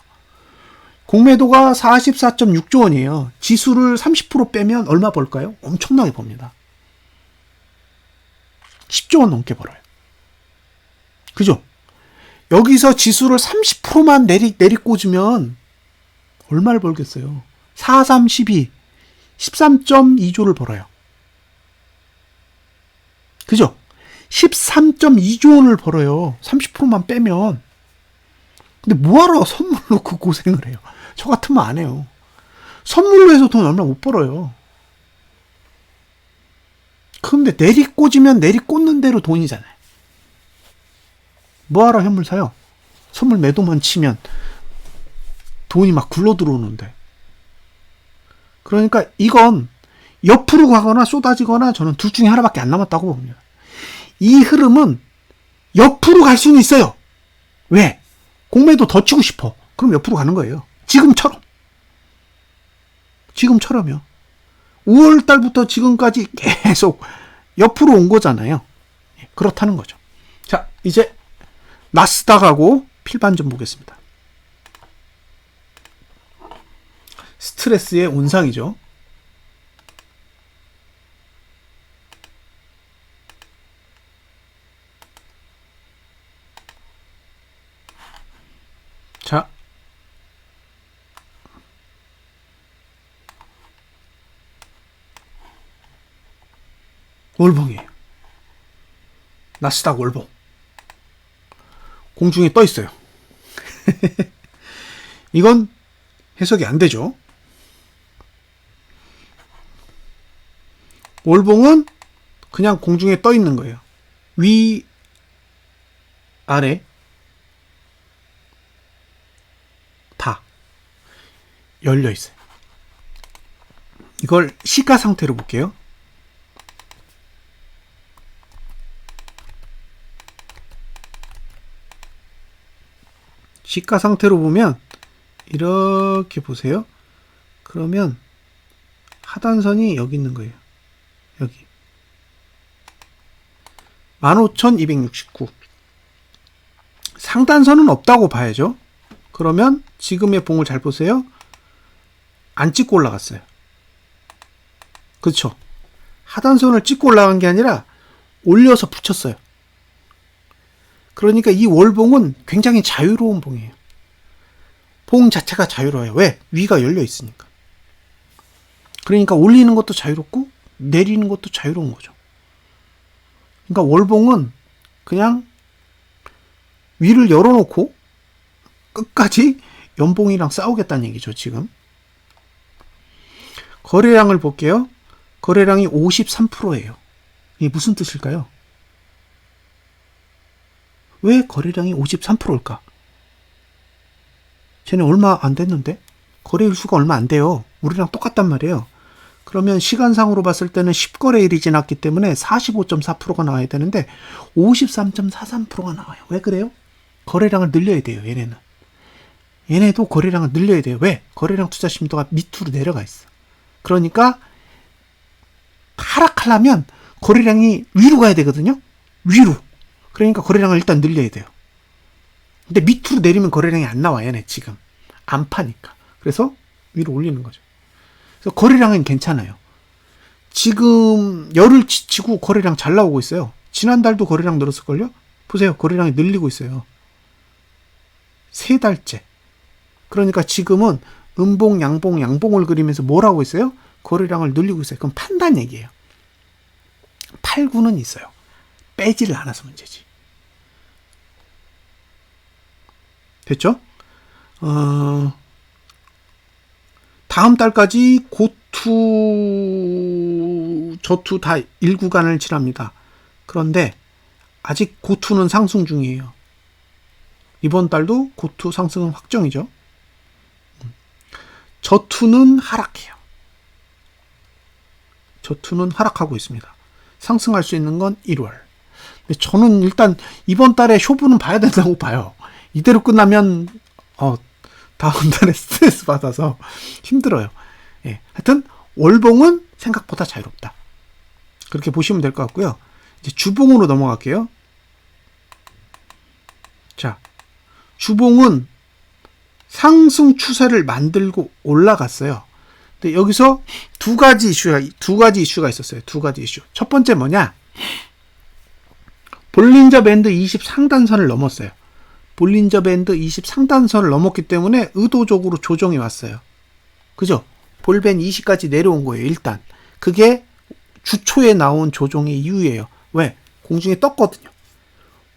공매도가 44.6조 원이에요. 지수를 30% 빼면 얼마 벌까요? 엄청나게 법니다. 10조 원 넘게 벌어요. 그죠? 여기서 지수를 30%만 내리꽂으면 얼마를 벌겠어요? 4, 3, 12, 13.2조를 벌어요. 그죠? 13.2조 원을 벌어요. 30%만 빼면. 근데 뭐하러 선물로 그 고생을 해요? 저 같으면 안 해요. 선물로 해서 돈 얼마 못 벌어요. 근데 내리꽂으면 내리꽂는 대로 돈이잖아요. 뭐하러 현물 사요? 선물 매도만 치면 돈이 막 굴러 들어오는데. 그러니까 이건 옆으로 가거나 쏟아지거나 저는 둘 중에 하나밖에 안 남았다고 봅니다. 이 흐름은 옆으로 갈 수는 있어요. 왜? 공매도 더 치고 싶어. 그럼 옆으로 가는 거예요. 지금처럼요. 5월 달부터 지금까지 계속 옆으로 온 거잖아요. 그렇다는 거죠. 자, 이제 나스닥하고 필반 좀 보겠습니다. 스트레스의 온상이죠. 자, 월봉이에요. 나스닥 월봉. 공중에 떠 있어요. 이건 해석이 안 되죠. 월봉은 그냥 공중에 떠 있는 거예요. 위, 아래, 다 열려 있어요. 이걸 시가 상태로 볼게요. 시가 상태로 보면 이렇게 보세요. 그러면 하단선이 여기 있는 거예요. 여기 15,269. 상단선은 없다고 봐야죠. 그러면 지금의 봉을 잘 보세요. 안 찍고 올라갔어요. 그렇죠? 하단선을 찍고 올라간 게 아니라 올려서 붙였어요. 그러니까 이 월봉은 굉장히 자유로운 봉이에요. 봉 자체가 자유로워요. 왜? 위가 열려 있으니까. 그러니까 올리는 것도 자유롭고 내리는 것도 자유로운 거죠. 그러니까 월봉은 그냥 위를 열어놓고 끝까지 연봉이랑 싸우겠다는 얘기죠, 지금. 거래량을 볼게요. 거래량이 53%예요. 이게 무슨 뜻일까요? 왜 거래량이 53%일까? 쟤네 얼마 안 됐는데? 거래일 수가 얼마 안 돼요. 우리랑 똑같단 말이에요. 그러면 시간상으로 봤을 때는 10거래일이 지났기 때문에 45.4%가 나와야 되는데 53.43%가 나와요. 왜 그래요? 거래량을 늘려야 돼요, 얘네는. 얘네도 거래량을 늘려야 돼요. 왜? 거래량 투자 심도가 밑으로 내려가 있어. 그러니까 하락하려면 거래량이 위로 가야 되거든요. 위로. 그러니까 거래량을 일단 늘려야 돼요. 근데 밑으로 내리면 거래량이 안 나와요, 얘네 지금. 안 파니까. 그래서 위로 올리는 거죠. 그래서 거래량은 괜찮아요. 지금 열흘 치고 거래량 잘 나오고 있어요. 지난달도 거래량 늘었을걸요? 보세요. 거래량이 늘리고 있어요. 3달째. 그러니까 지금은 음봉, 양봉, 양봉을 그리면서 뭘 하고 있어요? 거래량을 늘리고 있어요. 그럼 판단 얘기예요. 팔구는 있어요. 빼지를 않아서 문제지. 됐죠? 다음 달까지 고투, 저투 다 1구간을 지납니다. 그런데 아직 고투는 상승 중이에요. 이번 달도 고투 상승은 확정이죠. 저투는 하락해요. 저투는 하락하고 있습니다. 상승할 수 있는 건 1월. 근데 저는 일단 이번 달에 쇼부는 봐야 된다고 봐요. 이대로 끝나면 다음 달에 스트레스 받아서 힘들어요. 예, 하여튼 월봉은 생각보다 자유롭다. 그렇게 보시면 될 것 같고요. 이제 주봉으로 넘어갈게요. 자, 주봉은 상승 추세를 만들고 올라갔어요. 근데 여기서 두 가지 이슈가 있었어요. 두 가지 이슈. 첫 번째 뭐냐? 볼린저 밴드 20 상단선을 넘었어요. 볼린저 밴드 20 상단선을 넘었기 때문에 의도적으로 조정이 왔어요. 그죠? 볼밴 20까지 내려온 거예요, 일단. 그게 주초에 나온 조정의 이유예요. 왜? 공중에 떴거든요.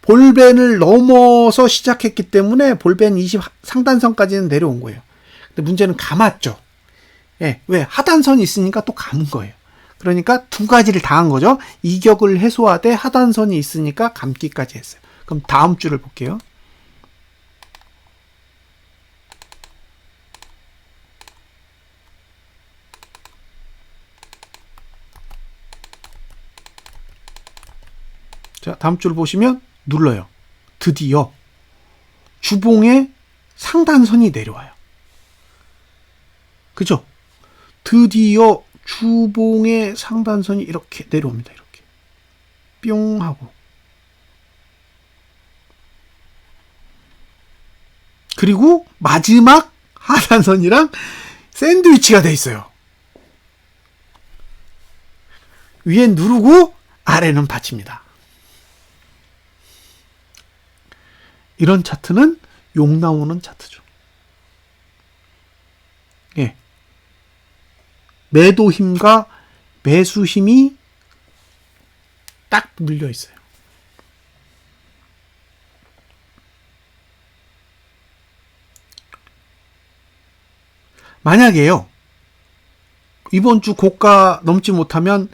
볼밴을 넘어서 시작했기 때문에 볼밴 20 상단선까지는 내려온 거예요. 근데 문제는 감았죠. 예, 왜? 하단선이 있으니까 또 감은 거예요. 그러니까 두 가지를 다 한 거죠. 이격을 해소하되 하단선이 있으니까 감기까지 했어요. 그럼 다음 주를 볼게요. 자, 다음 주를 보시면 눌러요. 드디어 주봉의 상단선이 내려와요. 그죠? 드디어 주봉의 상단선이 이렇게 내려옵니다. 이렇게 뿅 하고. 그리고 마지막 하단선이랑 샌드위치가 돼 있어요. 위엔 누르고 아래는 받칩니다. 이런 차트는 욕 나오는 차트죠. 예. 매도 힘과 매수 힘이 딱 물려 있어요. 만약에요, 이번 주 고가 넘지 못하면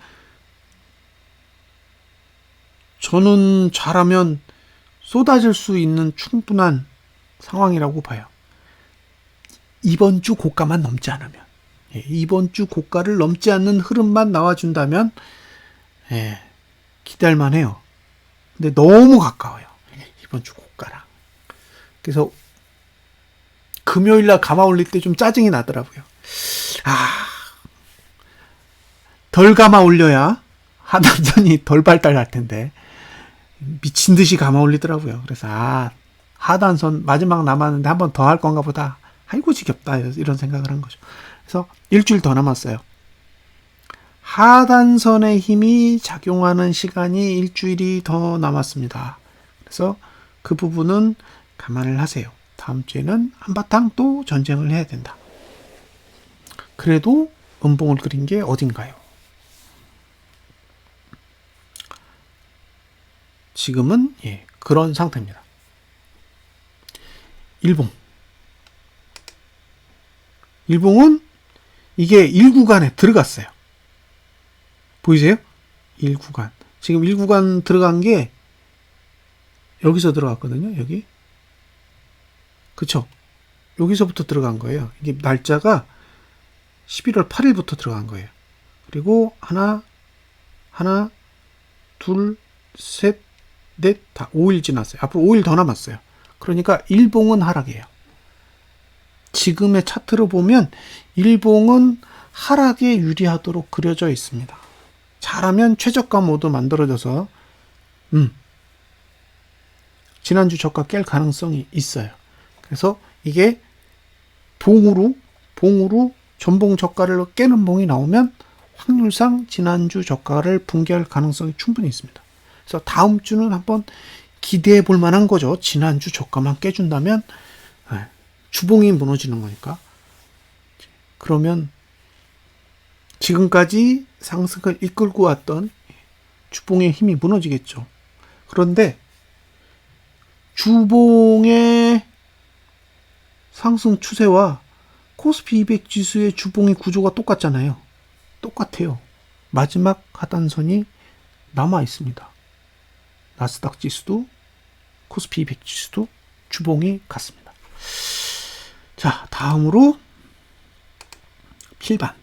저는 잘하면 쏟아질 수 있는 충분한 상황이라고 봐요. 이번 주 고가만 넘지 않으면, 이번 주 고가를 넘지 않는 흐름만 나와준다면 기대할 만해요. 근데 너무 가까워요, 이번 주 고가랑. 그래서 금요일날 감아 올릴 때 좀 짜증이 나더라고요. 덜 감아 올려야 하단선이 덜 발달할 텐데 미친 듯이 감아 올리더라고요. 그래서 하단선 마지막 남았는데 한 번 더 할 건가 보다. 아이고 지겹다, 이런 생각을 한 거죠. 그래서 일주일 더 남았어요. 하단선의 힘이 작용하는 시간이 일주일이 더 남았습니다. 그래서 그 부분은 감안을 하세요. 다음 주에는 한바탕 또 전쟁을 해야 된다. 그래도 음봉을 그린 게 어딘가요? 지금은 그런 상태입니다. 일봉은 이게 1구간에 들어갔어요. 보이세요? 1구간. 지금 1구간 들어간 게 여기서 들어갔거든요. 여기. 그쵸? 여기서부터 들어간 거예요. 이게 날짜가 11월 8일부터 들어간 거예요. 그리고 하나, 둘, 셋, 넷, 다 5일 지났어요. 앞으로 5일 더 남았어요. 그러니까 일봉은 하락이에요. 지금의 차트로 보면 일봉은 하락에 유리하도록 그려져 있습니다. 잘하면 최저가 모드 만들어져서 지난주 저가 깰 가능성이 있어요. 그래서 이게 봉으로 전봉 저가를 깨는 봉이 나오면 확률상 지난주 저가를 붕괴할 가능성이 충분히 있습니다. 그래서 다음 주는 한번 기대해 볼 만한 거죠. 지난주 저가만 깨준다면 주봉이 무너지는 거니까. 그러면 지금까지 상승을 이끌고 왔던 주봉의 힘이 무너지겠죠. 그런데 주봉의 상승 추세와 코스피 200 지수의 주봉의 구조가 똑같잖아요. 똑같아요. 마지막 하단선이 남아 있습니다. 나스닥 지수도 코스피 200 지수도 주봉이 같습니다. 자, 다음으로 필반.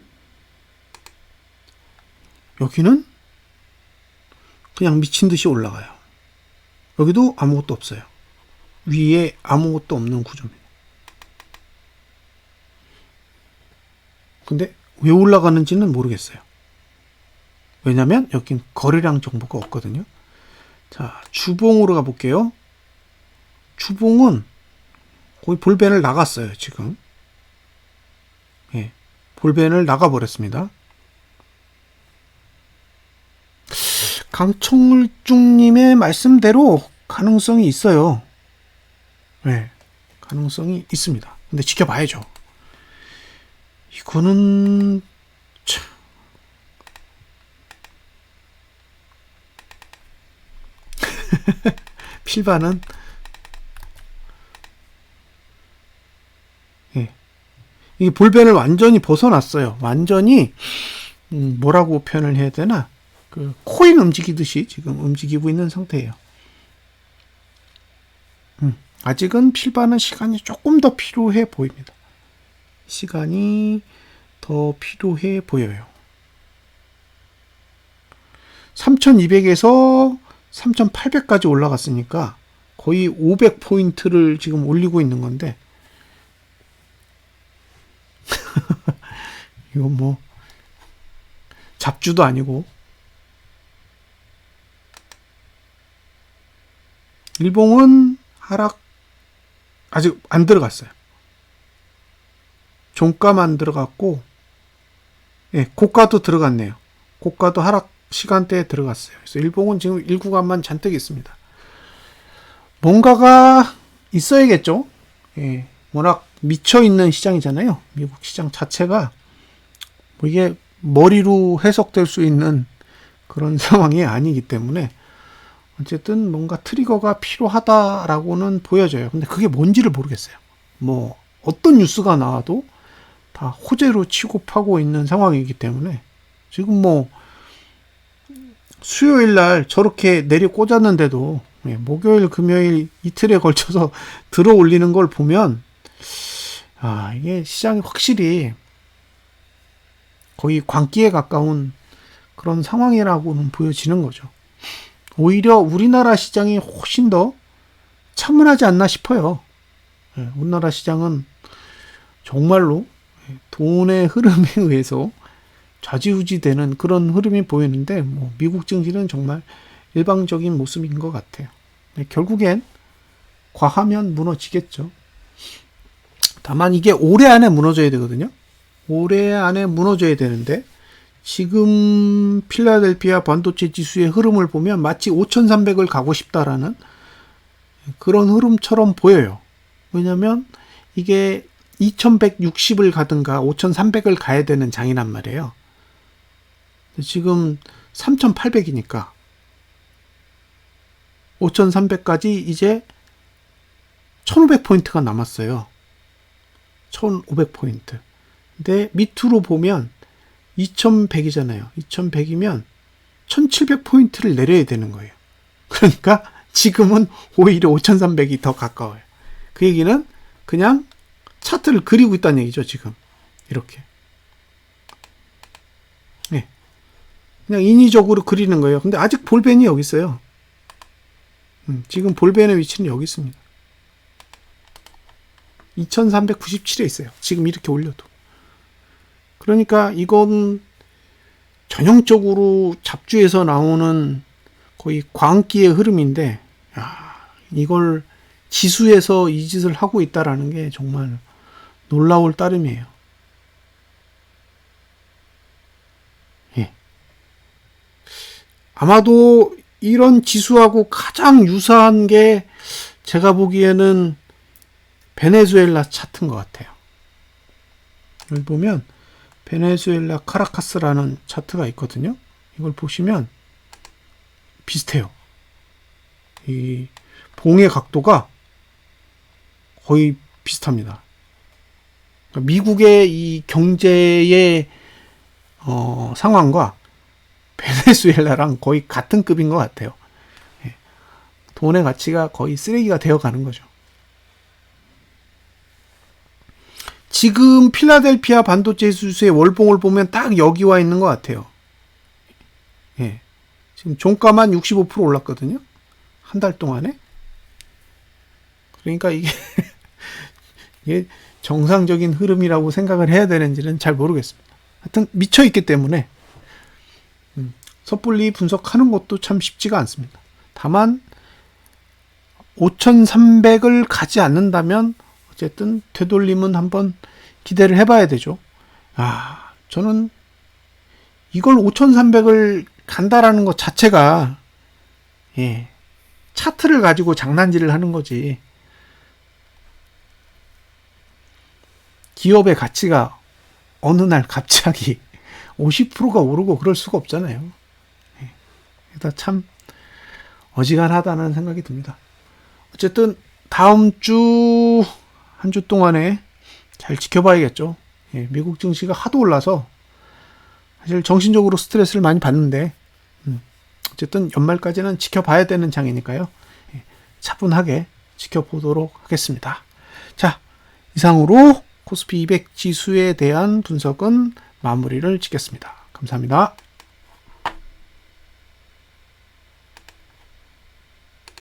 여기는 그냥 미친 듯이 올라가요. 여기도 아무것도 없어요. 위에 아무것도 없는 구조입니다. 근데 왜 올라가는지는 모르겠어요. 왜냐면 여긴 거래량 정보가 없거든요. 자, 주봉으로 가볼게요. 주봉은 거의 볼벤을 나갔어요, 지금. 예, 볼벤을 나가버렸습니다. 강청울중님의 말씀대로 가능성이 있어요. 네, 가능성이 있습니다. 근데 지켜봐야죠. 이거는 참 필반은 예, 이 볼벤을 완전히 벗어났어요. 완전히 뭐라고 표현을 해야 되나? 그 코인 움직이듯이 지금 움직이고 있는 상태예요. 아직은 필반은 시간이 조금 더 필요해 보입니다. 시간이 더 필요해 보여요. 3200에서 3800까지 올라갔으니까 거의 500포인트를 지금 올리고 있는 건데 이건 뭐 잡주도 아니고 일봉은 하락 아직 안 들어갔어요. 종가만 들어갔고, 예, 고가도 들어갔네요. 고가도 하락 시간대에 들어갔어요. 그래서 일봉은 지금 일구간만 잔뜩 있습니다. 뭔가가 있어야겠죠. 예, 워낙 미쳐 있는 시장이잖아요. 미국 시장 자체가 뭐 이게 머리로 해석될 수 있는 그런 상황이 아니기 때문에 어쨌든 뭔가 트리거가 필요하다라고는 보여져요. 근데 그게 뭔지를 모르겠어요. 뭐 어떤 뉴스가 나와도 다 호재로 치고 파고 있는 상황이기 때문에 지금 뭐 수요일 날 저렇게 내리 꽂았는데도 목요일, 금요일 이틀에 걸쳐서 들어 올리는 걸 보면 이게 시장이 확실히 거의 광기에 가까운 그런 상황이라고는 보여지는 거죠. 오히려 우리나라 시장이 훨씬 더 차분하지 않나 싶어요. 우리나라 시장은 정말로 돈의 흐름에 의해서 좌지우지 되는 그런 흐름이 보이는데 뭐 미국 증시는 정말 일방적인 모습인 것 같아요. 결국엔 과하면 무너지겠죠. 다만 이게 올해 안에 무너져야 되거든요. 올해 안에 무너져야 되는데 지금 필라델피아 반도체 지수의 흐름을 보면 마치 5300을 가고 싶다라는 그런 흐름처럼 보여요. 왜냐면 이게 2160을 가든가 5300을 가야 되는 장이란 말이에요. 지금 3800이니까 5300까지 이제 1500포인트가 남았어요. 1500포인트. 근데 밑으로 보면 2100이잖아요. 2100이면 1700포인트를 내려야 되는 거예요. 그러니까 지금은 오히려 5300이 더 가까워요. 그 얘기는 그냥 차트를 그리고 있다는 얘기죠, 지금. 이렇게. 네. 그냥 인위적으로 그리는 거예요. 근데 아직 볼벤이 여기 있어요. 지금 볼벤의 위치는 여기 있습니다. 2397에 있어요. 지금 이렇게 올려도. 그러니까 이건 전형적으로 잡주에서 나오는 거의 광기의 흐름인데, 이걸 지수에서 이 짓을 하고 있다라는 게 정말 놀라울 따름이에요. 예. 아마도 이런 지수하고 가장 유사한 게 제가 보기에는 베네수엘라 차트인 것 같아요. 여기 보면 베네수엘라 카라카스라는 차트가 있거든요. 이걸 보시면 비슷해요. 이 봉의 각도가 거의 비슷합니다. 미국의 이 경제의 상황과 베네수엘라랑 거의 같은 급인 것 같아요. 예. 돈의 가치가 거의 쓰레기가 되어가는 거죠. 지금 필라델피아 반도체 지수의 월봉을 보면 딱 여기 와 있는 것 같아요. 예. 지금 종가만 65% 올랐거든요. 한 달 동안에. 그러니까 이게 정상적인 흐름이라고 생각을 해야 되는지는 잘 모르겠습니다. 하여튼 미쳐 있기 때문에 섣불리 분석하는 것도 참 쉽지가 않습니다. 다만 5,300을 가지 않는다면 어쨌든 되돌림은 한번 기대를 해봐야 되죠. 저는 이걸 5,300을 간다라는 것 자체가 차트를 가지고 장난질을 하는 거지. 기업의 가치가 어느 날 갑자기 50%가 오르고 그럴 수가 없잖아요. 그래서 참 어지간하다는 생각이 듭니다. 어쨌든 다음 주 한 주 동안에 잘 지켜봐야겠죠. 미국 증시가 하도 올라서 사실 정신적으로 스트레스를 많이 받는데 어쨌든 연말까지는 지켜봐야 되는 장이니까요. 차분하게 지켜보도록 하겠습니다. 자, 이상으로 코스피 200 지수에 대한 분석은 마무리를 짓겠습니다. 감사합니다.